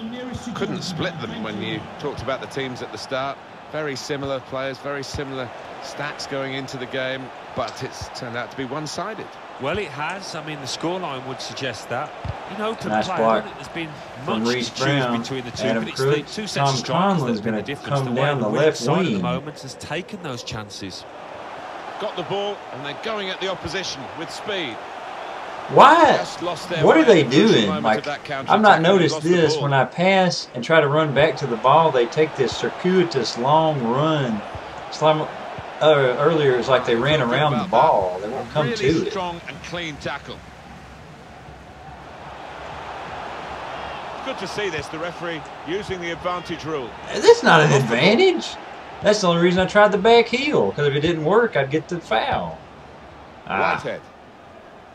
couldn't split them when you talked about the teams at the start. Very similar players, very similar stats going into the game, but it's turned out to be one-sided. Well, it has. I mean, the scoreline would suggest that. In open Nice play, block I don't think there's been from much Reece to choose Brown. between the two, Adam but it's Crooks. the two sets Tom of strikers Conlon's that's been the gonna difference. come The way down the winning left side at the wing. moment has taken those chances. Got the ball, and they're going at the opposition with speed. Why? Just lost their What way are they at the crucial doing? moment Like, of that counter-attack I've not when they noticed lost the this. ball. When I pass and try to run back to the ball, they take this circuitous long run. It's like, earlier, it was like they ran around the ball. They won't come really to it. Strong and clean tackle. Good to see this, the referee using the advantage rule. That's not an advantage. That's the only reason I tried the back heel, because if it didn't work, I'd get the foul. Whitehead.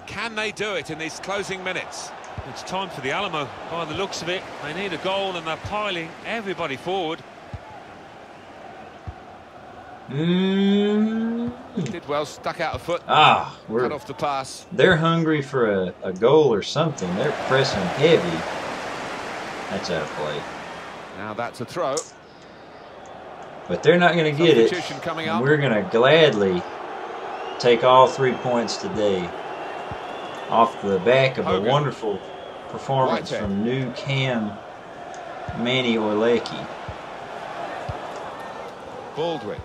Can they do it in these closing minutes? It's time for the Alamo. By the looks of it, they need a goal and they're piling everybody forward. Did well, stuck out a foot. Cut off the pass. They're hungry for a goal or something. They're pressing heavy. That's out of play. Now that's a throw. But they're not going to get it. Coming And up. we're going to gladly take all 3 points today off the back of a wonderful performance from new Cam Manny Oyeleke. Baldwin.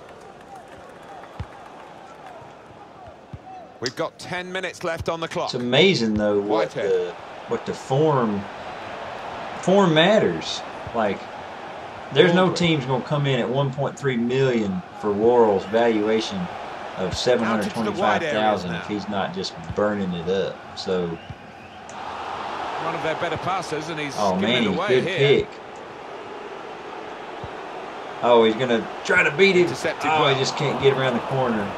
We've got 10 minutes left on the clock. It's amazing though what the form matters. Like, there's no team's going to come in at 1.3 million for Worrall's valuation of 725,000 if he's not just burning it up. So, one of their better passes, and he's oh, given it away good here. pick. Oh, he's going to try to beat it. Intercepted Oh, well. he just can't get around the corner.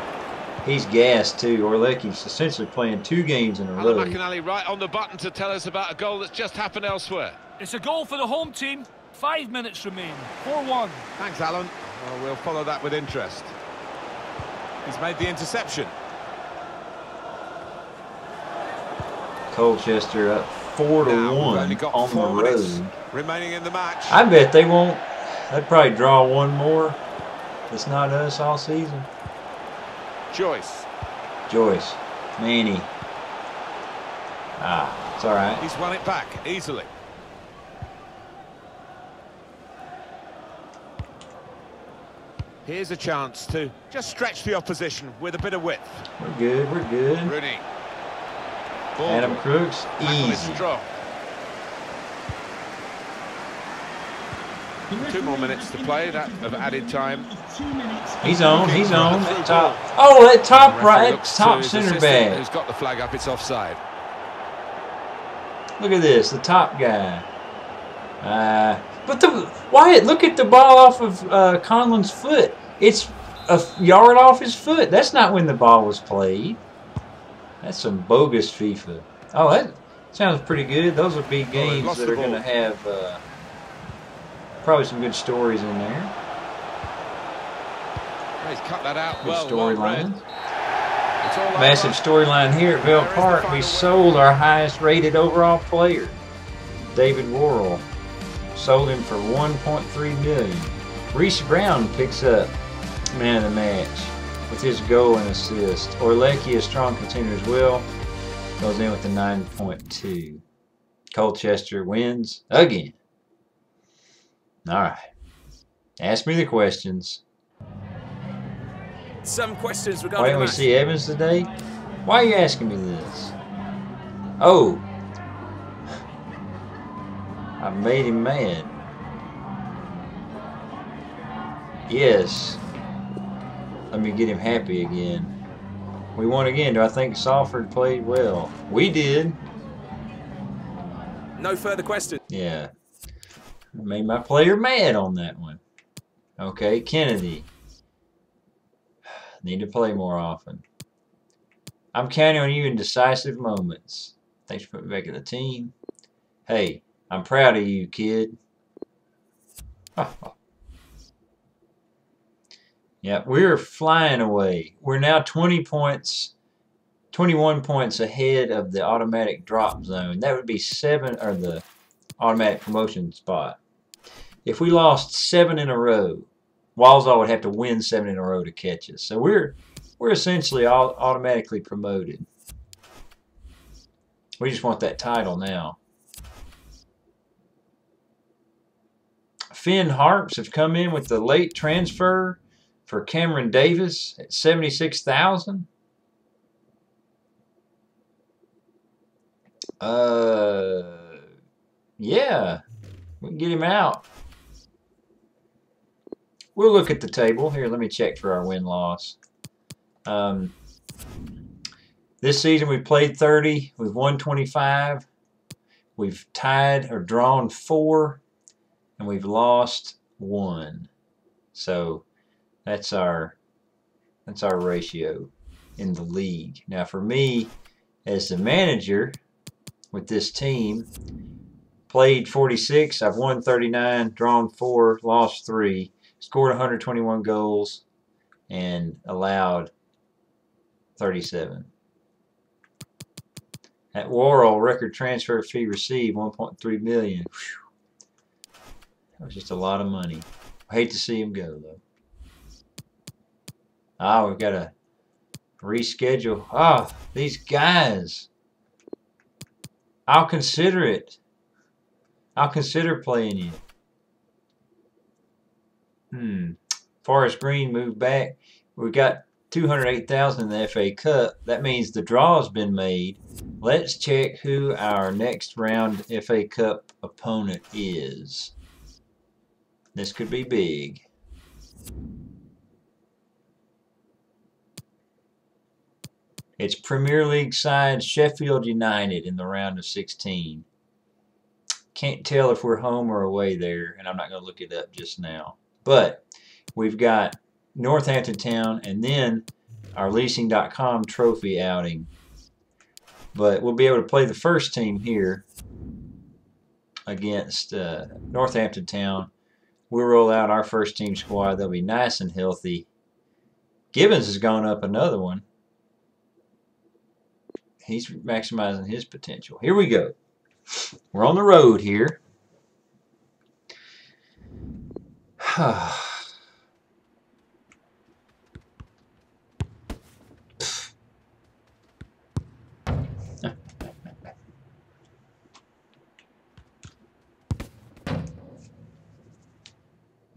He's gassed too. Orleke's essentially playing 2 games in a row. Alan McInally right on the button to tell us about a goal that's just happened elsewhere. It's a goal for the home team. 5 minutes remain. 4-1. Thanks, Alan. Well, we'll follow that with interest. He's made the interception. Colchester up 4-1 on the road. Remaining in the match. I bet they won't. They'd probably draw one more. It's not us all season. Joyce. Manny. It's all right. He's won it back easily. Here's a chance to just stretch the opposition with a bit of width. We're good. Rooney. Adam Crooks, easy. Strong. 2 more minutes to play, that of added time. He's on. That top. Oh, that top right, top center back. Who's got the flag up? It's offside. Look at this, the top guy. But Wyatt, look at the ball off of Conlon's foot. It's a yard off his foot. That's not when the ball was played. That's some bogus FIFA. Oh, that sounds pretty good. Those will be games that are going to have probably some good stories in there. He's cut that out Good well. storyline. Massive storyline here at Vale Park. We sold our highest rated overall player, David Worrall. Sold him for $1.3 million. Reece Brown picks up man of the match with his goal and assist. Oyeleke, a strong contender as well, goes in with the 9.2. Colchester wins again. All right. Ask me the questions. Some questions Why regarding didn't we the match. see Evans today? Why are you asking me this? Oh. I made him mad. Yes. Let me get him happy again. We won again. Do I think Salford played well? We did. No further questions. Yeah. I made my player mad on that one. Okay, Kennedy. Need to play more often. I'm counting on you in decisive moments. Thanks for putting me back in the team. Hey, I'm proud of you, kid. Yeah, we're flying away. We're now 20 points, 21 points ahead of the automatic drop zone. That would be 7, or the automatic promotion spot. If we lost 7 in a row, Walsall would have to win 7 in a row to catch us. So we're essentially all automatically promoted. We just want that title now. Finn Harps have come in with the late transfer for Cameron Davis at $76,000. Yeah, we can get him out. We'll look at the table. Here, let me check for our win-loss. This season we played 30. We've won 25. We've tied or drawn 4. And we've lost 1. So that's our ratio in the league. Now for me, as the manager with this team, played 46. I've won 39, drawn 4, lost 3. Scored 121 goals and allowed 37. At Worrall, record transfer fee received $1.3 million. Whew. That was just a lot of money. I hate to see him go though. We've got to reschedule. These guys. I'll consider it. I'll consider playing you. Forest Green moved back. We got 208,000 in the FA Cup. That means the draw's been made. Let's check who our next round FA Cup opponent is. This could be big. It's Premier League side Sheffield United in the round of 16. Can't tell if we're home or away there, and I'm not going to look it up just now. But we've got Northampton Town and then our leasing.com trophy outing. But we'll be able to play the first team here against Northampton Town. We'll roll out our first team squad. They'll be nice and healthy. Gibbons has gone up another one. He's maximizing his potential. Here we go. We're on the road here.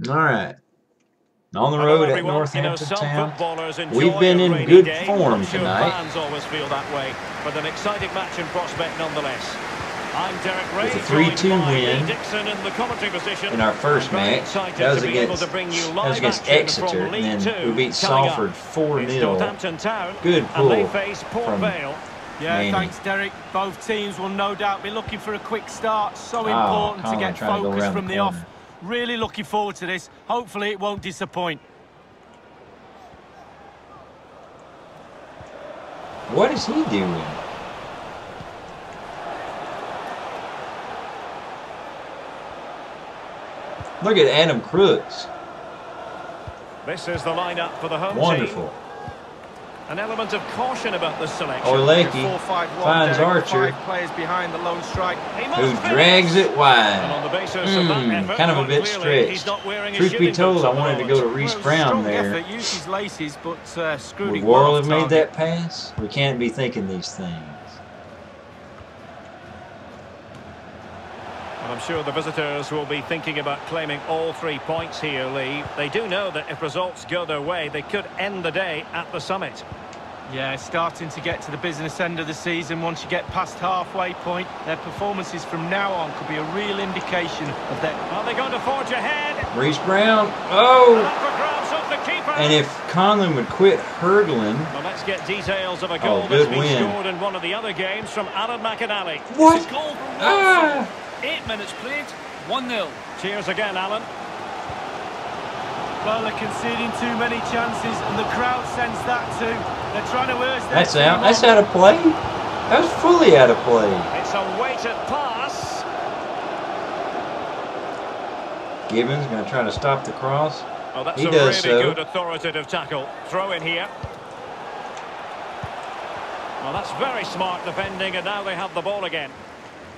All right. On the road at Northampton Town. We've been in good form tonight. Fans always feel that way, but an exciting match in prospect nonetheless. I'm Derek Ray, with a 3-2 win in, in our first match. That was against Exeter, and then we beat Salford 4-0. Good pull from Vale. Yeah, Manny. Thanks, Derek. Both teams will no doubt be looking for a quick start. So important to get focus from the off. Really looking forward to this. Hopefully it won't disappoint. What is he doing? Look at Adam Crooks. This is the lineup for the home Wonderful. team. An element of caution about this selection. Oyeleke finds Archer, players behind the lone strike. who drags it wide. And on the basis of that effort, kind of a bit stretched. Truth be told, I wanted to go to Reece Brown there. Uses laces, but Would Worrall have made that pass? We can't be thinking these things. I'm sure the visitors will be thinking about claiming all 3 points here, Lee. They do know that if results go their way, they could end the day at the summit. Yeah, starting to get to the business end of the season. Once you get past halfway point, their performances from now on could be a real indication of that. Are they going to forge ahead? Reece Brown. And if Conlon would quit hurdling. Well, let's get details of a goal that's been scored in one of the other games from Alan McAnally. What? 8 minutes played, 1-0. Cheers again, Alan. Well, they're conceding too many chances, and the crowd sense that too. They're trying to urge their That's out. That's out of play. That was fully out of play. It's a weighted pass. Gibbons going to try to stop the cross. Oh, that's he a does really so. good authoritative tackle. Throw in here. Well, that's very smart defending, and now they have the ball again.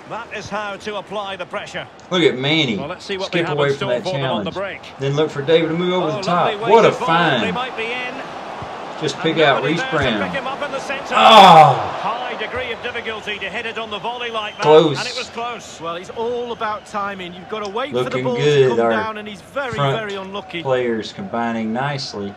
That is how to apply the pressure. Look at Manny. Well, let's see what Skip they have away in from store that for them on the challenge. break. Then look for David to move over the lovely top. What a weighted ball. They find. might be in. Just pick out Reece Brown. Pick him up in the centre. Oh! High degree of difficulty to hit it on the volley like that. Close. And it was close. Well, it's all about timing. You've got to wait for the Looking ball good. to come Our down, and he's very, front very unlucky. Players combining nicely.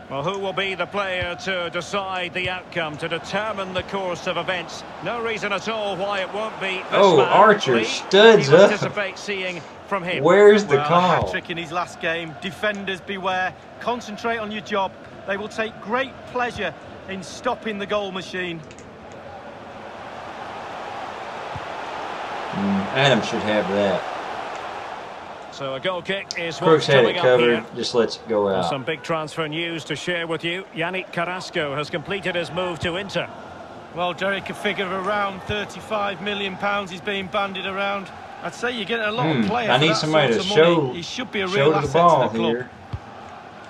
Well, who will be the player to decide the outcome, to determine the course of events? No reason at all why it won't be this man. Archer Lee, studs you up. anticipate seeing from him. Where's the A call? hat-trick in his last game. Defenders beware. Concentrate on your job. They will take great pleasure in stopping the goal machine. Adam should have that. So a goal kick is Crooks what's had coming it up covered, here. just lets it go out. Some big transfer news to share with you. Yannick Carrasco has completed his move to Inter. Well, Derek, a figure of around £35 million is being bandied around. I'd say you're getting a lot of players. I need somebody to show he should be a show real the asset ball to the club. here.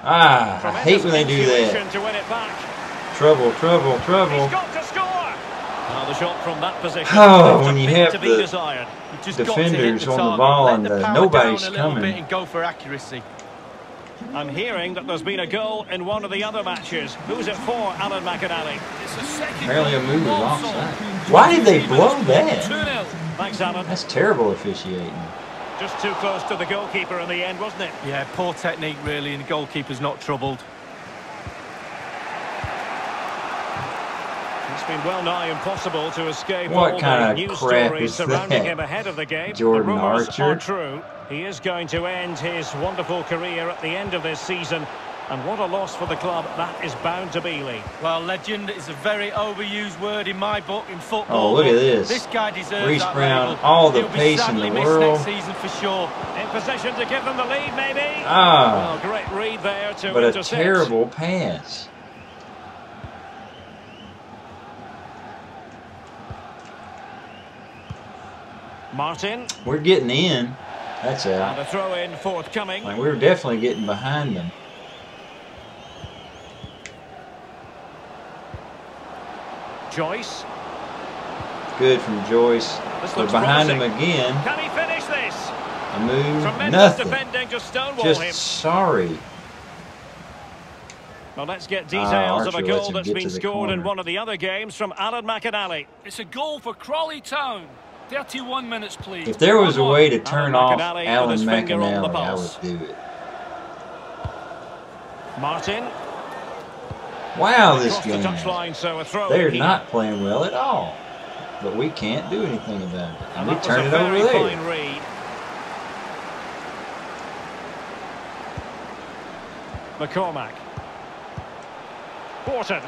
I hate when they do that. To win it back. Trouble, trouble, trouble. He's got to score. Now the shot from that position. Oh, when you have to be the desired. defenders on the ball and nobody's coming. And go for accuracy. I'm hearing that there's been a goal in one of the other matches. Who's it for, Alan McAnally? Apparently a move was offside. Why did they blow that? 2-0. Thanks, Alan. That's terrible officiating. Just too close to the goalkeeper in the end, wasn't it? Yeah, poor technique really, and the goalkeeper's not troubled. It's been well nigh impossible to escape What all kind the of news crap stories is surrounding that? him ahead of the game. Jordan the rumours Archer? are true. He is going to end his wonderful career at the end of this season. And what a loss for the club that is bound to be, Lee. Well, legend is a very overused word in my book in football. Oh, look at this. This guy deserves Reece that Brown, label. all the He'll be pace in the sadly missed world. next season for sure. In position to give them the lead, maybe. Ah, Well, great read there to but a intercept. terrible pass. Martin. We're getting in. That's And out. a throw in forthcoming. Like, we're definitely getting behind them. Joyce. Good from Joyce. This We're looks behind promising. them again. Can he finish this? A move, Tremendous nothing. defending to stonewall Just him. sorry. Well, let's get details of a Archer lets goal him that's get been to the scored in corner. one of the other games from Alan McAnally. It's a goal for Crawley Town. 31 minutes played. If there was a way to Alan turn off McAnally with Alan his finger on the McAnally, I pulse. would do it. Martin. Wow, this Across the game. touchline, so a throw They're in here. not playing well at all. But we can't do anything about it. And we that was turn a it over very there. fine read. McCormack. Borton.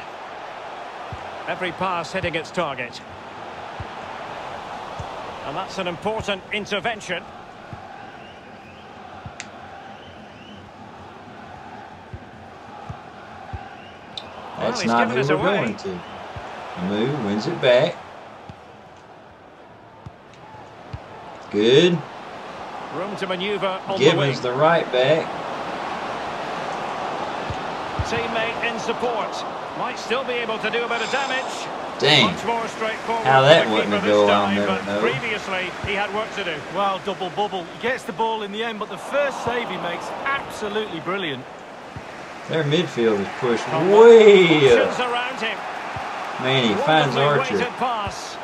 Every pass hitting its target. And that's an important intervention. That's he's not given who us we're away. going to. Move, wins it back. Good. Room to manoeuvre on Gibbons the the right back. wing. Teammate in support. Might still be able to do a bit of damage. Dang. Much more straightforward. How that for the wasn't a keeper goal, this I'll time, never but know. previously he had work to do. Well, double bubble. He gets the ball in the end, but the first save he makes, absolutely brilliant. Their midfield is pushed way Options up. around him. Manny finds Wonderfully Archer. weighted pass.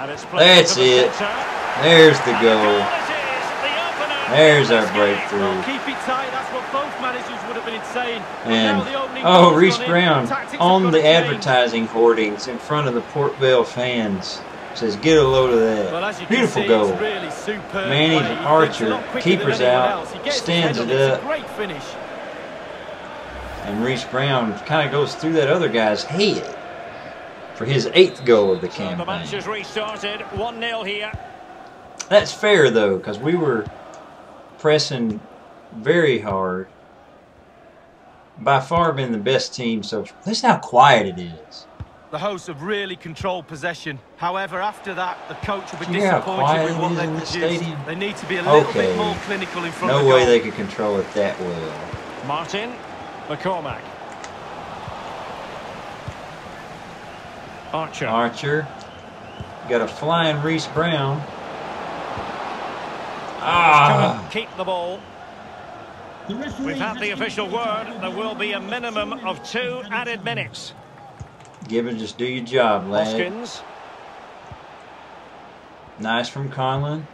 And it's played That's to the it. centre. There's the And goal. it is, the opener There's of our this game. breakthrough. Well, keep it tight. That's what both managers would have been saying. But And now the opening oh, goal's Reece gone in. Brown Tactics on have the got to change. advertising hoardings in front of the Port Vale fans says, "Get a load of Well, that." as you can Beautiful see, goal. it's really superb Manny play. He Archer, thinks a lot quicker keeper's than anyone out, else. He gets his stands head it on up. It's a great finish. And Reece Brown kind of goes through that other guy's head for his 8th goal of the So the match campaign. has restarted. 1-0 here. That's fair though, because we were pressing very hard. By far been the best team. So listen how quiet it is. The hosts have really controlled possession. However, after that, the coach will be Do you hear how disappointed quiet with it what is they've in this produced. stadium? They need to be a little Okay. bit more clinical in front of No the way goal. they could control it that well. Martin. McCormack. Archer. Archer. Got a flying Reece Brown. Ah! Keep the ball. We've had the official word. There will be a minimum of 2 added minutes. Gibbons, just do your job, lad. Hoskins. Nice from Conlon.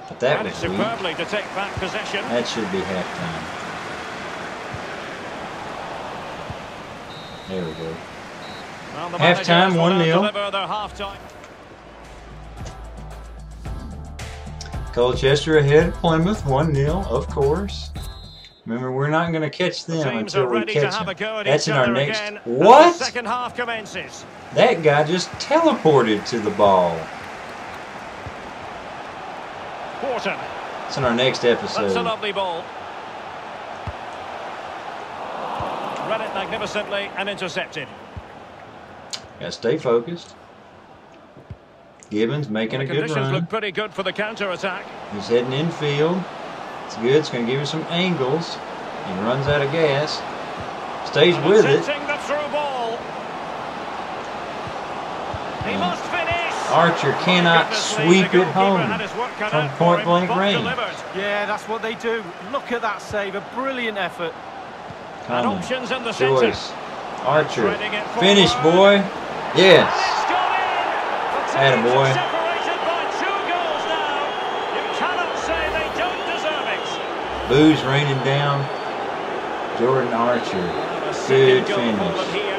But that And was it's superbly to take back possession. That should be halftime. There we go. Well, the Halftime, managers will now 1-0. deliver their halftime. Colchester ahead of Plymouth, 1-0, of course. Remember, we're not going to catch them Teams until are we ready to catch have a them. go at That's each in our other next... again. What? The second half commences. That guy just teleported to the ball. Wharton. It's in our next episode. That's a lovely ball. Read it magnificently and intercepted. Got to stay focused. Gibbons making a good Conditions run. look pretty good for the counter-attack. He's heading infield. It's good. It's going to give him some angles. He runs out of gas. Stays And with it. attempting the through ball. He must finish. Archer cannot sweep it home from point-blank range. Yeah, that's what they do. Look at that save. A brilliant effort. And options in the centre. Joyce. Archer. Finish, boy. Yes. Attaboy. Separated by 2 goals now. You cannot say they don't deserve it. Boo's raining down. Jordan Archer. Good finish.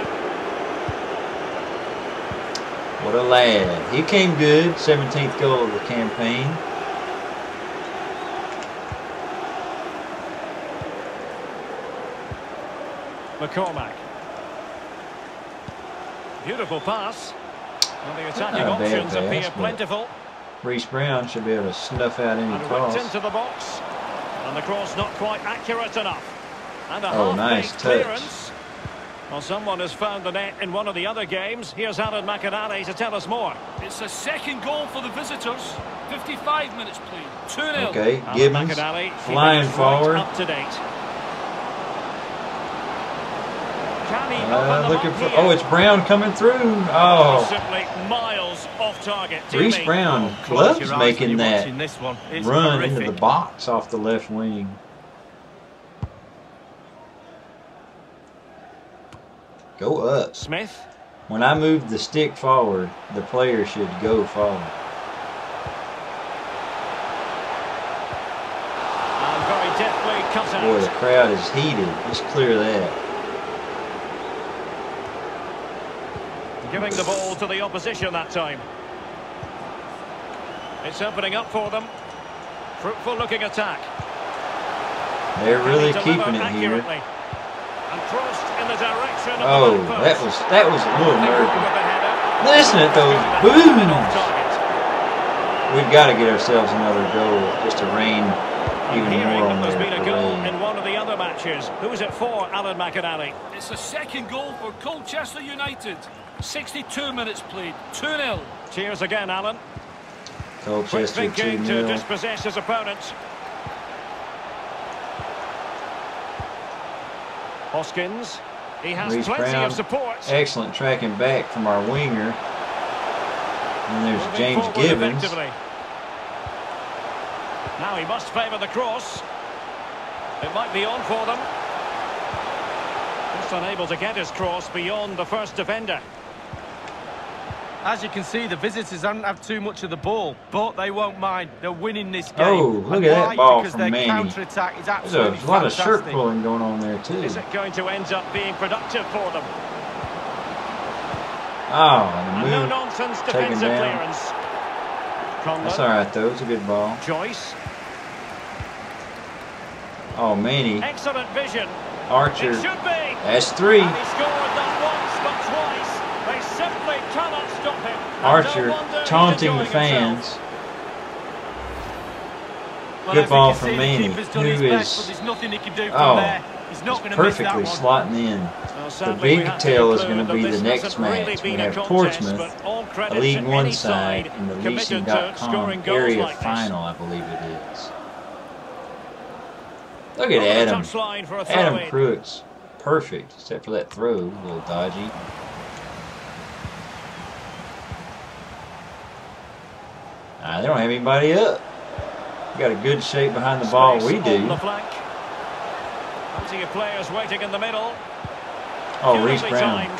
What a lad. He came good. 17th goal of the campaign. McCormack. Beautiful pass. Well, the attacking Not a bad options appear pass, but plentiful. Reece Brown should be able to snuff out any And cross. whipped into the box. And the cross not quite accurate enough. And a nice half-baked touch. clearance. Well, someone has found the net in one of the other games. Here's Alan McInally to tell us more. It's a second goal for the visitors. 55 minutes played. 2-0. Okay, Gibbons flying forward. Up to date. Looking for. Oh, it's Brown coming through. Oh, simply miles off target. Reece Brown loves making that run horrific. into the box off the left wing. Go up. Smith. When I move the stick forward, the player should go forward. And very deftly cut out. Boy, the crowd is heated. Let's clear that. Giving the ball to the opposition that time. It's opening up for them. Fruitful looking attack. They're really keeping it here. And crossed in the direction of Oh, the that was a little nervy. Listen at those booms. We've got to get ourselves another goal just to rain even more on there's their been a goal parade. in one of the other matches. Who is it for, Alan McInally? It's the second goal for Colchester United. 62 minutes played. 2-0. Cheers again, Alan. Quick Colchester thinking to 2-0. dispossess his opponent. Hoskins. He has Reece plenty Brown, of support. excellent tracking back from our winger. And there's Moving James forward Gibbons. effectively. Now he must favour the cross. It might be on for them. Just unable to get his cross beyond the first defender. As you can see, the visitors don't have too much of the ball, but they won't mind. They're winning this game. Oh, look And at that why? ball Because from their Manny. counter-attack is There's absolutely a lot of shirt fantastic. pulling going on there too. Is it going to end up being productive for them? Oh, And the no move. nonsense Taken defensive down. clearance. That's Conlon. all right though. It's a good ball. Joyce. Oh, Manny. Excellent vision. Archer. It should be. That's 3. And he scored not once but twice. They simply cannot stop him. And Archer no wonder he's taunting the enjoying himself. fans. Well, Good as ball you can from see, Manny, the keeper's done who his best, is- but there's nothing he can do from there. He's not going to miss that Perfectly one. slotting in. Well, The sadly, we big have to tale is conclude going to be that the this next hasn't really match. We been a have contest, Portsmouth, but all a credit League to One any side, in the committed to leasing.com scoring goals area like this. final, I believe it is. Look at Adam. For Adam Crooks. Perfect, except for that throw. A little dodgy. They don't have anybody up. We got a good shape behind the ball. We do. Plenty of players waiting in the middle. Oh, Reece Brown.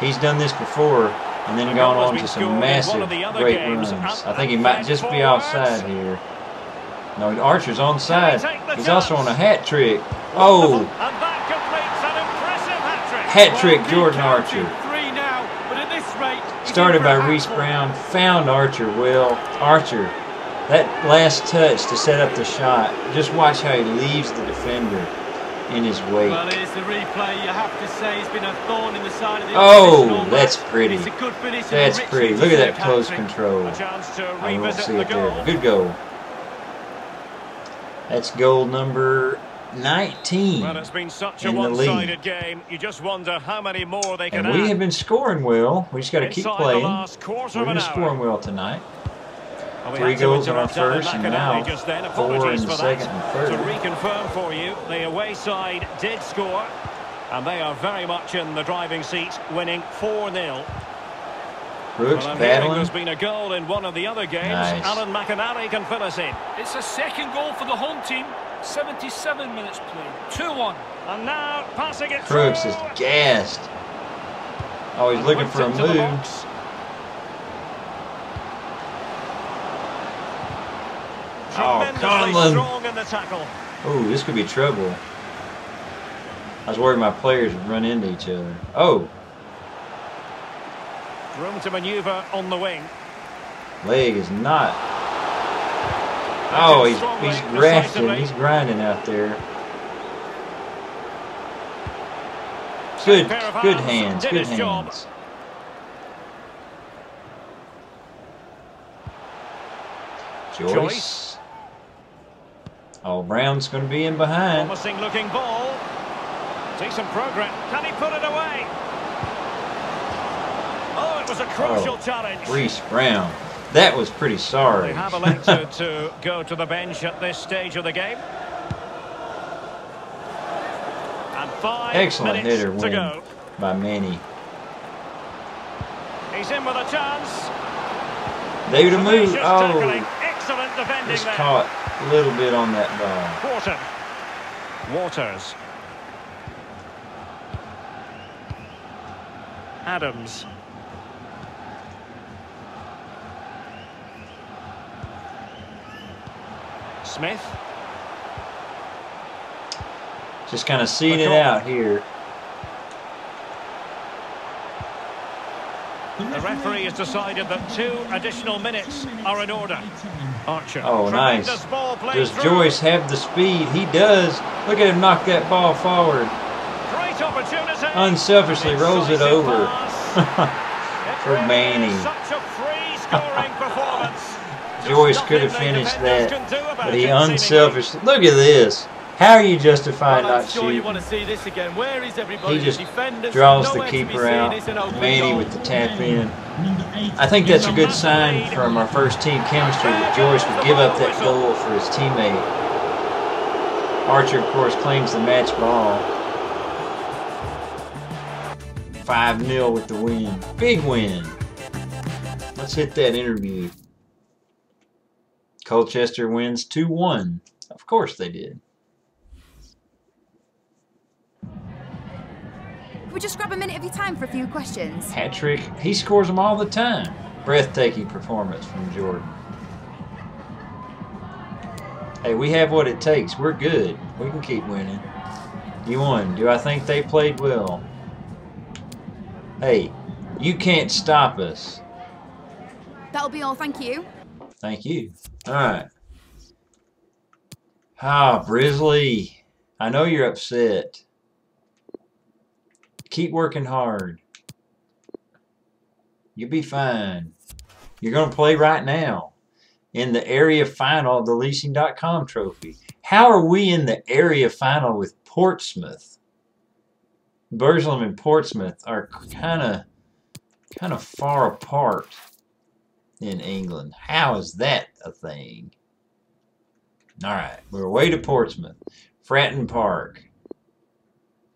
He's done this before and then gone on to some massive great runs. I think he might just be offside here. No, Archer's onside. He's also on a hat trick. Oh! Hat trick, Jordan Archer. Started by Reece Brown, found Archer well. Archer, that last touch to set up the shot. Just watch how he leaves the defender in his wake. Well, here's the replay. You have to say it's been a thorn in the side of the that's pretty. That's pretty. Look at that close control. I won't see it there. Good goal. That's goal number 19. Well, it's been such a one-sided game. You just wonder how many more they can add. And we have been scoring well. We just got to keep playing. We're going to score well tonight. 3 goals in our first, and now 4 in the second and third. To reconfirm for you, the away side did score, and they are very much in the driving seat, winning 4-0. Brooks battling. There's been a goal in one of the other games. Nice. Alan McInally can fill us in. It's a second goal for the home team. 77 minutes played. 2-1. And now passing it Brooks through. is gassed. Oh, he's looking for a move. Oh, Conlon. Oh, this could be trouble. I was worried my players would run into each other. Oh. Room to maneuver on the wing. Leg is not. Oh, he's grafting. He's grinding out there. Good hands. Good hands. Joyce. Oh, Brown's going to be in behind. Promising looking ball. Decent progress. Can he put it away? Oh, it was a crucial challenge. Reece Brown. That was pretty sorry. They have elected to go to the bench at this stage of the game. And 5 Excellent minutes header to go. By Manny. He's in with a chance. David a move. Oh. Excellent defending Just there. caught a little bit on that ball. Waters. Adams. Smith. Just kind of seeing it out here. The referee has decided that 2 additional minutes are in order. Archer. Oh, nice. Does Joyce have the speed? He does. Look at him knock that ball forward. Great opportunity. Unselfishly rolls it over. For Manny. Such a free scoring performance. Joyce could have finished that, but he unselfishly. Look at this. How are you justifying not shooting? You want to see this again. Where is everybody? He just draws the keeper out. Manny with the tap in. I think that's a good sign from our first team chemistry that Joyce would give up that goal for his teammate. Archer, of course, claims the match ball. 5-0 with the win. Big win. Let's hit that interview. Colchester wins 2-1. Of course they did. Could we just grab a minute of your time for a few questions? Hat trick. He scores them all the time. Breathtaking performance from Jordan. Hey, we have what it takes. We're good. We can keep winning. You won. Do I think they played well? Hey, you can't stop us. That'll be all. Thank you. Thank you. All right. Ah, Brisley. I know you're upset. Keep working hard. You'll be fine. You're going to play right now in the area final of the leasing.com trophy. How are we in the area final with Portsmouth? Burslem and Portsmouth are kind of far apart in England. How is that a thing? All right, we're away to Portsmouth. Fratton Park.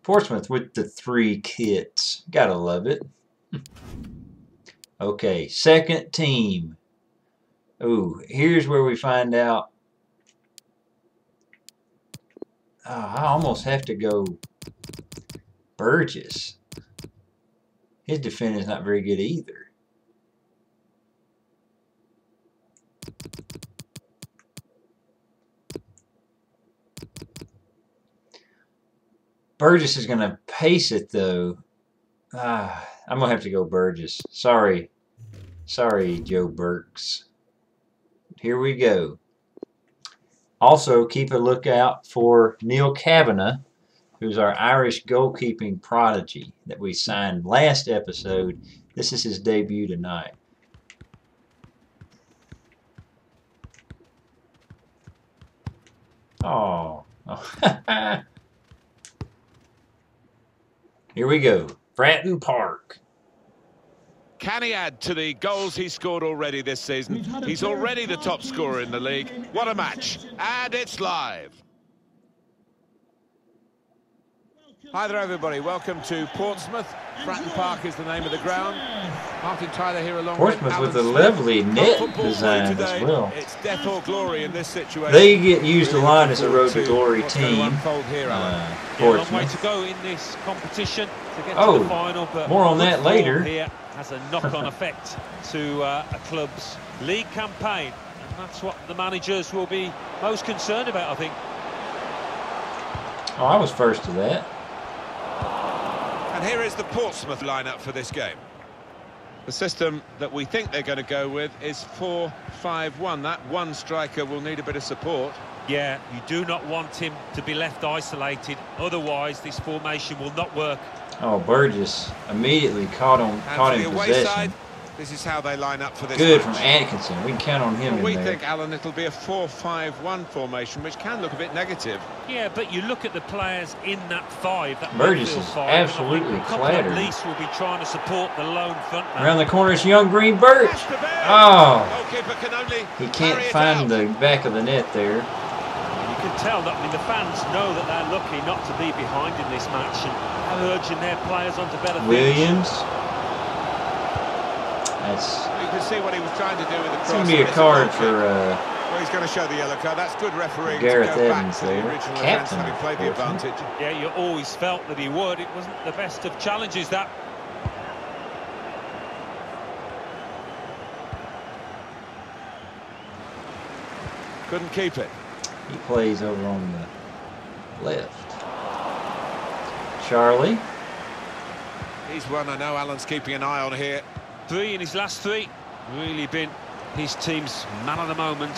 Portsmouth with the 3 kits. Gotta love it. Okay, second team. Ooh, here's where we find out. Oh, I almost have to go Burgess. His defending's not very good either. Burgess is going to pace it, though. I'm going to have to go Burgess. Sorry. Sorry, Joe Burks. Here we go. Also, keep a lookout for Neil Kavanagh, who's our Irish goalkeeping prodigy that we signed last episode. This is his debut tonight. Oh. Here we go. Fratton Park. Can he add to the goals he scored already this season? He's already the top scorer in the league. What a match. And it's live. Hi there, everybody. Welcome to Portsmouth. Fratton Park is the name of the ground. Martin Tyler here along Portsmouth with a lovely net design as well. It's death or glory in this situation. They get used a lot as a Road to Glory team. A long way to go in this competition to get to the final, but more on that later. Here has a knock-on effect to a club's league campaign, and that's what the managers will be most concerned about, I think. Oh, I was first to that. And here is the Portsmouth lineup for this game. The system that we think they're going to go with is 4-5-1. That one striker will need a bit of support. Yeah, you do not want him to be left isolated, otherwise this formation will not work. Oh, Burgess immediately caught in possession. Side, this is how they line up for this Good match. from Atkinson. We can count on him in We there. think, Alan, it'll be a 4-5-1 formation, which can look a bit negative. Yeah, but you look at the players in that 5. That Burgess is five, absolutely clattered. At least will be trying to support the lone front man. Around the corner is young Green Birch. Oh, he can't find the back of the net there. You can tell that, I mean, the fans know that they're lucky not to be behind in this match and are urging their players onto better things. Williams. That's. You can see what he was trying to do with the cross. It's going to be a card for. Well, he's going to show the yellow card. That's good refereeing. Gareth to go Evans back to there. the original Captain, events, having played the advantage. Yeah, you always felt that he would. It wasn't the best of challenges, that. Couldn't keep it. He plays over on the left. Charlie. He's one I know Alan's keeping an eye on here. 3 in his last 3. Really been his team's man of the moment.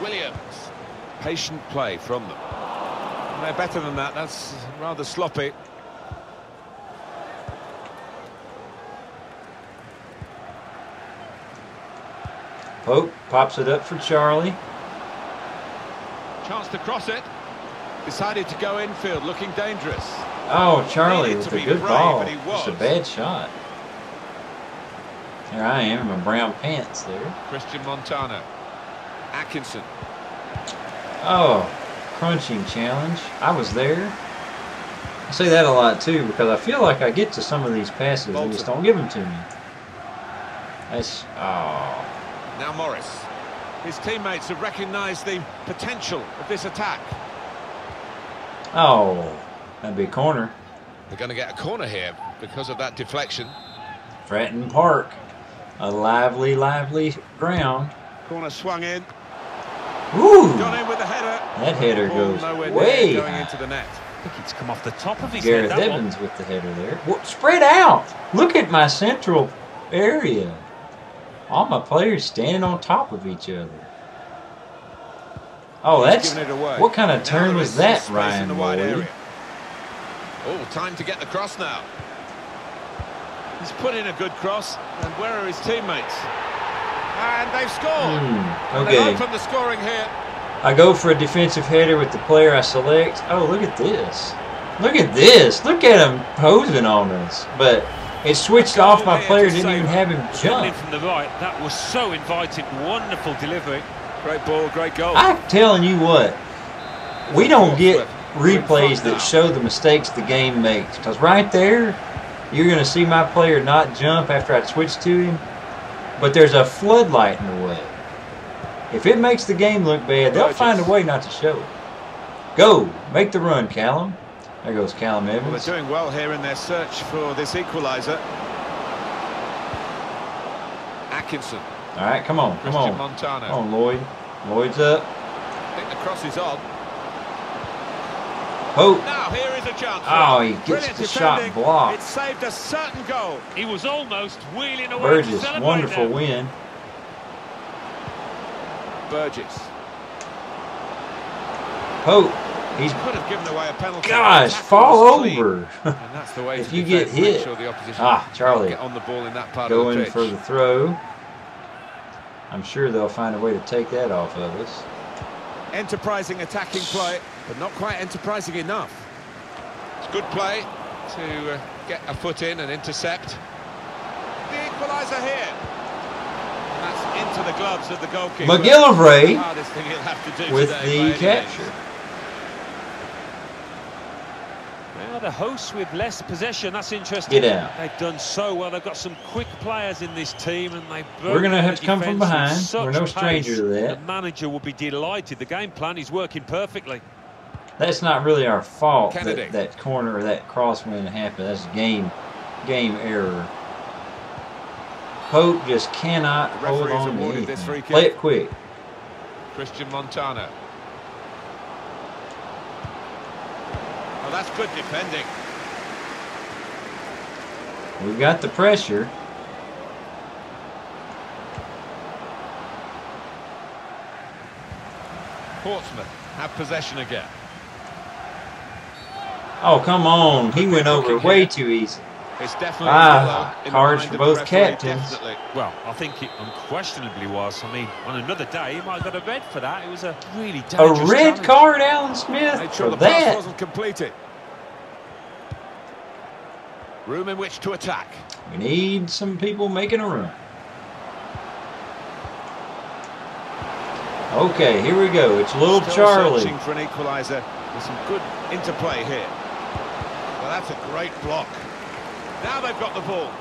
Williams. Patient play from them. And they're better than that. That's rather sloppy. Pope pops it up for Charlie. Chance to cross it. Decided to go infield, looking dangerous. Oh, Charlie with a good ball. But Just a bad shot. Here I am in my brown pants there. Christian Montano. Atkinson. Oh, crunching challenge. I was there. I say that a lot too because I feel like I get to some of these passes. They just don't give them to me. That's, oh. Now Morris. His teammates have recognised the potential of this attack. Oh, that'd be a corner. They're going to get a corner here because of that deflection. Fratton Park. A lively, lively ground. Corner swung in. Ooh! Gone in with the header. That header goes way going into the net. I think it's come off the top of his Gareth head, that Evans one. with the header there. Spread out! Look at my central area. All my players standing on top of each other. Oh, that's... What kind of turn was that, Ryan Ward? Oh, time to get the cross now. He's put in a good cross. And where are his teammates? And they've scored. Okay. They from the scoring here. I go for a defensive header with the player I select. Oh, look at this. Look at this. Look at him posing on us. But it switched off. My player didn't even have him jump. From the right, that was so inviting. Wonderful delivery. Great ball, great goal. I'm telling you what, we don't get replays that show the mistakes the game makes. Because right there, you're going to see my player not jump after I switch to him. But there's a floodlight in the way. If it makes the game look bad, they'll find a way not to show it. Go, make the run, Callum. There goes Callum Evans. Well, they're doing well here in their search for this equaliser. Atkinson. All right, come on, come on. Montana. Come on, Lloyd. Lloyd's up. I think the cross is on. Hope. Now here is a chance. Oh, he gets the shot blocked. It saved a certain goal. He was almost wheeling away. Burgess, wonderful win. Burgess. Hope. He's could have given away a penalty. Gosh, fall over. And that's the way if you get hit. sure the opposition Charlie, get on the ball in that part going of the pitch. for the throw. I'm sure they'll find a way to take that off of us. Enterprising attacking play, but not quite enterprising enough. It's good play to get a foot in and intercept. The equaliser here. And that's into the gloves of the goalkeeper. McGillivray Hardest thing he'll have to do with today, the capture. Well, the hosts with less possession, that's interesting. Get out. They've done so well. They've got some quick players in this team, and we're going to have to come from behind. We're no stranger to that. The manager will be delighted. The game plan is working perfectly. That's not really our fault that that corner or that crosswind happened. That's game error. Pope just cannot hold on to anything. Play it quick. Christian Montana. Oh, that's good defending. We've got the pressure. Portsmouth have possession again. Oh, come on. He went over way too easy. It's definitely cards for both captains. Definitely. Well, I think it unquestionably was. I mean, on another day, he might have got a red for that. It was a really dangerous A red card, Alan Smith, made sure for the pass that. wasn't completed. Room in which to attack. We need some people making a run. Okay, here we go. It's little Charlie. Searching for an equaliser with some good interplay here. Well, that's a great block. Now they've got the ball.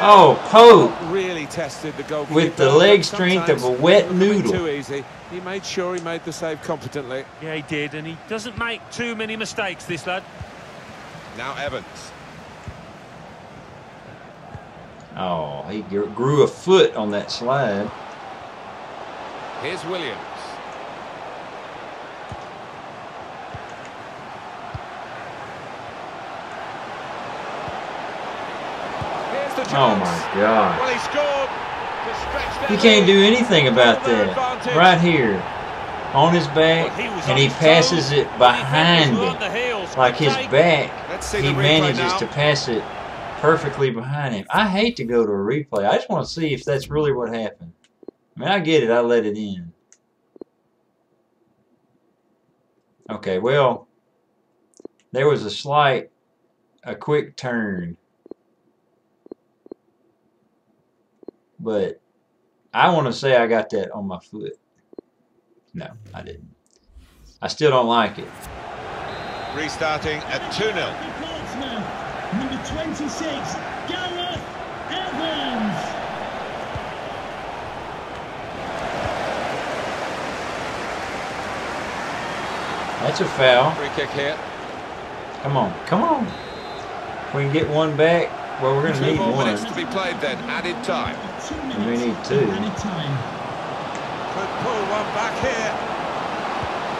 Oh, Pope really tested the goalkeeper with the leg strength of a wet noodle. Too easy. He made sure he made the save competently. Yeah, he did, and he doesn't make too many mistakes, this lad. Now Evans. Oh, he grew a foot on that slide. Here's Williams. Oh my God. Well, he scored. He can't do anything about that. Right here. On his back, and he passes it behind him. Like his back, he manages to pass it perfectly behind him. I hate to go to a replay. I just want to see if that's really what happened. I mean, I get it. I let it in. Okay, well, there was a quick turn. But I want to say I got that on my foot. No, I didn't. I still don't like it. Restarting at 2-0. Number 26, Gareth Evans. That's a foul. Free kick here. Come on, come on. If we can get one back, well, we're going to need 2 more one. minutes to be played then, added time. We need 2. Could pull one back here.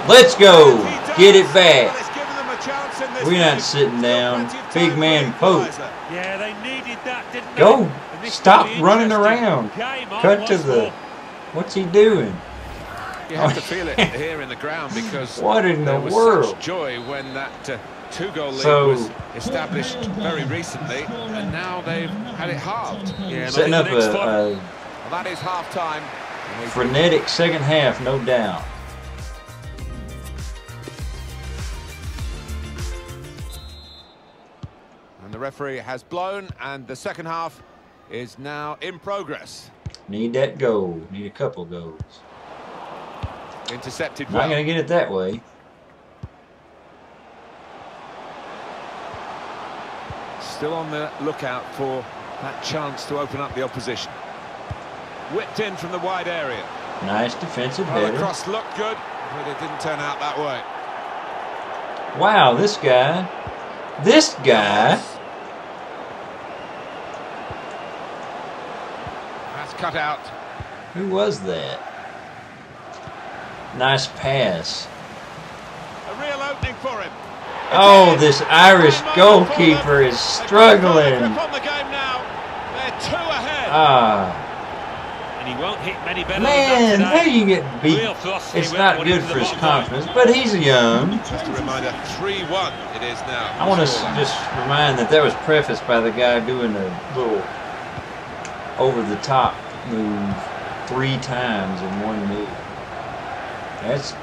Let's go. Get it back. We're not sitting down. Big man Pope. Yeah, they needed that, didn't they? Go. Stop running around. Cut to the... What's he doing? You have to feel it here in the ground because what in the there was world? Such joy when that 2-goal lead was established very recently, and now they've had it halved. Yeah, setting up a well, that is half time. Frenetic second half, no doubt. And the referee has blown, and the second half is now in progress. Need that goal. Need a couple goals. Intercepted well. Not going to get it that way. Still on the lookout for that chance to open up the opposition. Whipped in from the wide area. Nice defensive header. The cross looked good, but it didn't turn out that way. Wow, this guy. This guy. That's cut out. Who was that? Nice pass. A real opening for him. Oh, this Irish goalkeeper is struggling. And he won't hit many better Man, than that how do you get beat? It's not good for his confidence, but he's young. Just a reminder, 3-1 it is now. I want to just remind that was prefaced by the guy doing a little over-the-top move 3 times in one move. That's...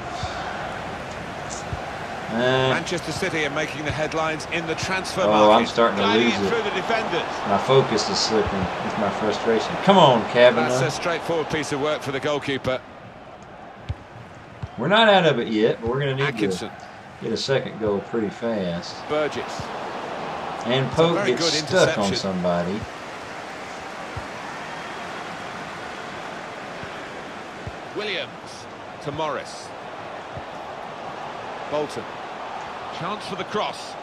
Manchester City are making the headlines in the transfer market. Oh, I'm starting to lose it. Through the defenders. My focus is slipping with my frustration. Come on, Kavanagh. That's a straightforward piece of work for the goalkeeper. We're not out of it yet, but we're going to need Atkinson. to get a second goal pretty fast. Burgess. And Pope gets stuck on somebody. Williams to Morris. Bolton. Chance for the cross.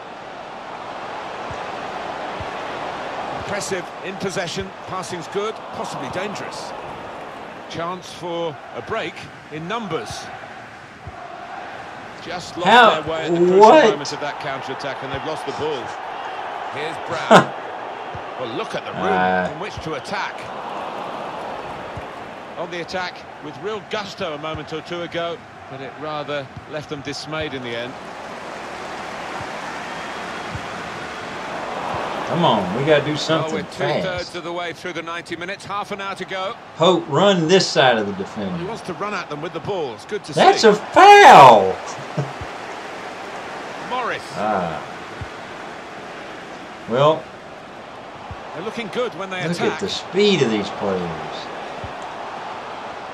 Impressive in possession. Passing's good, possibly dangerous. Chance for a break in numbers. Just lost their way at the crucial moment of that counter-attack, and they've lost the ball. Here's Brown. Well, look at the room in which to attack. On the attack with real gusto a moment or two ago, but it rather left them dismayed in the end. Come on, we got to do something we're fast. 2/3 of the way through the 90 minutes, half an hour to go. Pope, run this side of the defender. Well, he wants to run at them with the ball. It's good to see. That's a foul! Morris. Well, they're looking good when they attack. Look at the speed of these players.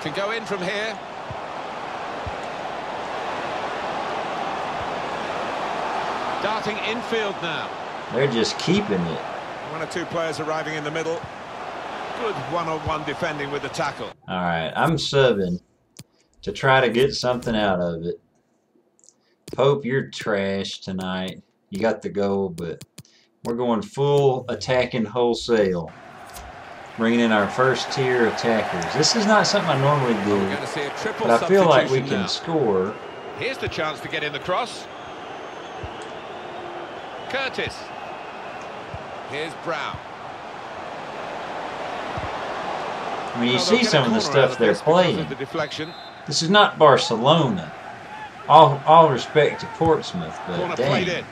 Can go in from here. Darting infield now. They're just keeping it. 1 or 2 players arriving in the middle. Good one-on-one defending with the tackle. All right, I'm subbing to try to get something out of it. Pope, you're trash tonight. You got the goal, but we're going full attacking wholesale. Bringing in our first tier attackers. This is not something I normally do, we're going to see a triple but I feel like we can now. score. Here's the chance to get in the cross. Curtis. Here's Brown. I mean, you see some of the stuff they're playing. The deflection. This is not Barcelona. All respect to Portsmouth, but dang.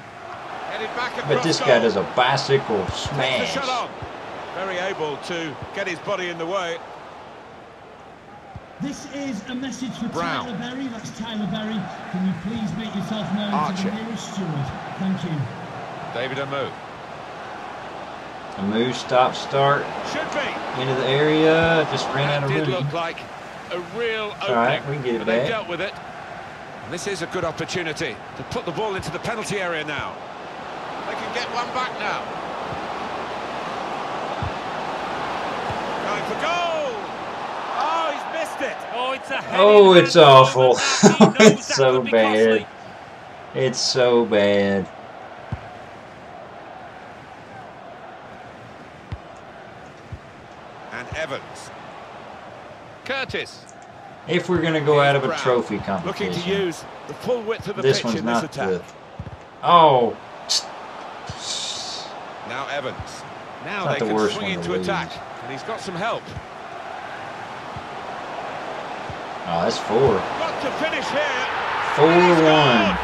But this guy does a bicycle smash. Very able to get his body in the way. This is a message for Brown. Tyler Berry. That's Tyler Berry. Can you please make yourself known to the nearest steward? Thank you. David Worrall. Amu stop start. Should be. Into the area. Just ran out of room. Did look like a real opening. All right, we can get it back. They dealt with it. And this is a good opportunity to put the ball into the penalty area now. They can get one back now. Going for goal. Oh, he's missed it. Oh, it's a Oh, it's awful. It's so bad. It's so bad. And Evans. Curtis. If we're going to go out of a trophy competition. Looking to use the full width of the this pitch one's in this not attack. the... Oh. Now Evans. Now Not they the can worst swing one to into lose. attack. And he's got some help. Oh, that's 4. Got to finish here. 4-1.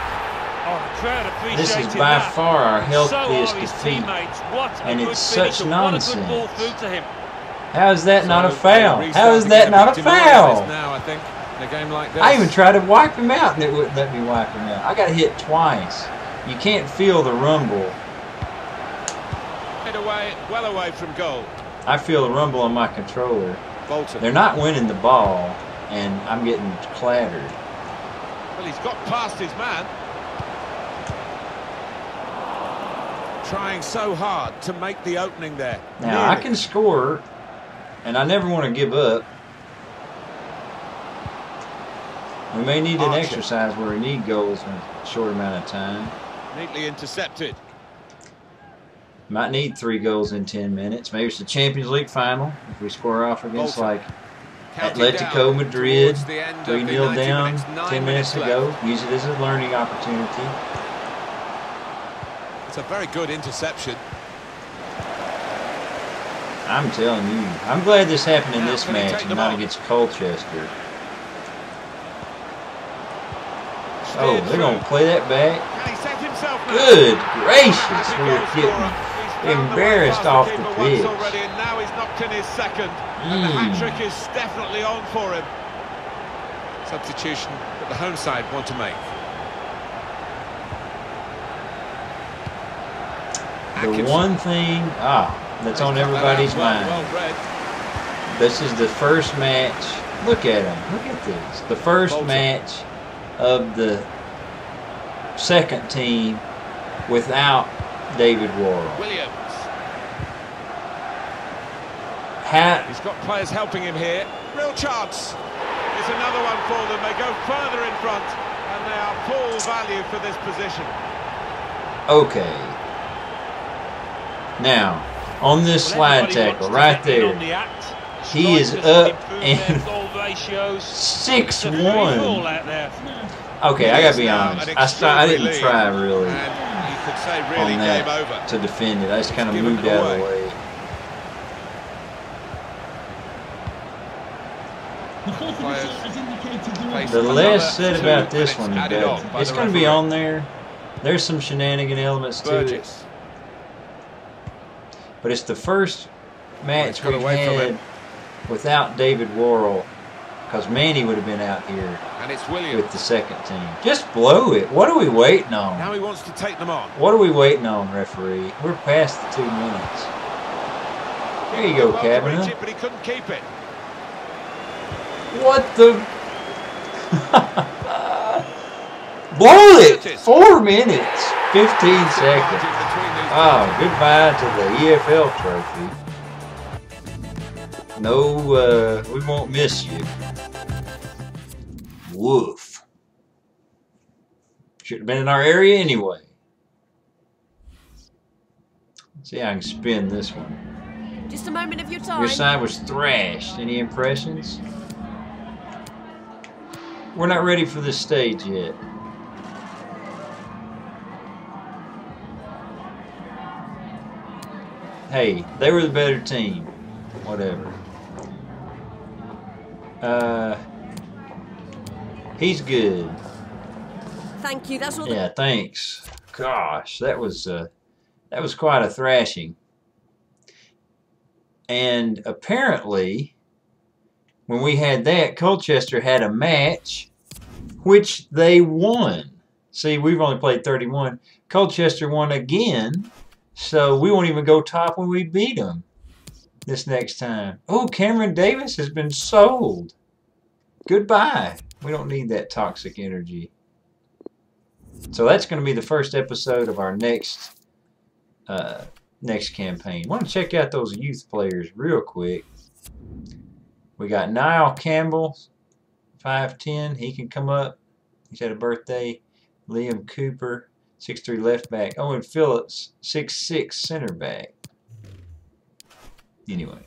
Oh, crowd appreciated This is by that. far our So healthiest are his defeat. teammates. What a And good it's finish such and what a good nonsense. ball through to him. How is that not a So, foul? restarting How is that not a demoralised foul? now, I think, in a game like this. I even tried to wipe him out and it wouldn't let me wipe him out. I got hit twice. You can't feel the rumble. Away, well away from goal. I feel a rumble on my controller. Bolton. They're not winning the ball, and I'm getting clattered. Well, he's got past his man. Trying so hard to make the opening there. Now, I can score, and I never want to give up. We may need an exercise where we need goals in a short amount of time. Neatly intercepted. Might need 3 goals in 10 minutes. Maybe it's the Champions League final. If we score off against, like, Atletico Madrid, 3-0 down, 10 minutes to go. Use it as a learning opportunity. It's a very good interception. I'm telling you. I'm glad this happened in this match and not against Colchester. Oh, they're going to play that back. Good gracious. We're getting embarrassed off the pitch. And now he's knocked in his second. And the hat-trick is definitely on for him. Substitution that the home side want to make. The one thing that's on everybody's mind. This is the first match. Look at him. Look at this. The first match of the second team without David Worrall. Williams. He's got players helping him here. Real chance. It's another one for them. They go further in front, and they are full value for this position. Okay. Now, on this slide tackle right there, he is up and 6-1. Okay, I gotta be honest. I didn't try really on that to defend it. I just kind of moved out of the way. The less said about this one, the better. It's going to be on there. There's some shenanigan elements to it. But it's the first match we've had without David Worrall, because Manny would have been out here with the second team. Just blow it. What are we waiting on? Now he wants to take them on. What are we waiting on, referee? We're past the 2 minutes. There you go, Kavanagh. But he couldn't keep it. What the? Blow it! 4 minutes, 15 seconds. Oh, goodbye to the EFL trophy. No, we won't miss you. Woof. Should have been in our area anyway. Let's see how I can spin this one. Just a moment of your time. Your side was thrashed. Any impressions? We're not ready for this stage yet. Hey, they were the better team. Whatever. He's good. Thank you. That's all. Yeah, thanks. Gosh, that was quite a thrashing. And apparently, when we had that, Colchester had a match, which they won. See, we've only played 31. Colchester won again, so we won't even go top when we beat them this next time. Oh, Cameron Davis has been sold. Goodbye. We don't need that toxic energy. So that's going to be the first episode of our next campaign. I want to check out those youth players real quick. We got Niall Campbell, 5'10". He can come up. He's had a birthday. Liam Cooper, 6'3" left back. Owen Phillips, 6'6" center back. Anyway.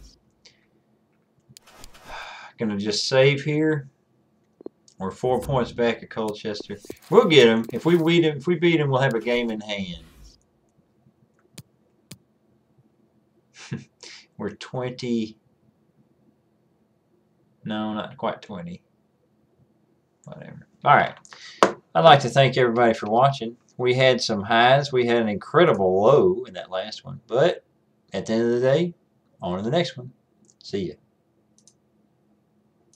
Gonna just save here. We're 4 points back at Colchester. We'll get them. If we beat them, we'll have a game in hand. We're 20. No, not quite 20. Whatever. All right. I'd like to thank everybody for watching. We had some highs. We had an incredible low in that last one. But at the end of the day, on to the next one. See ya.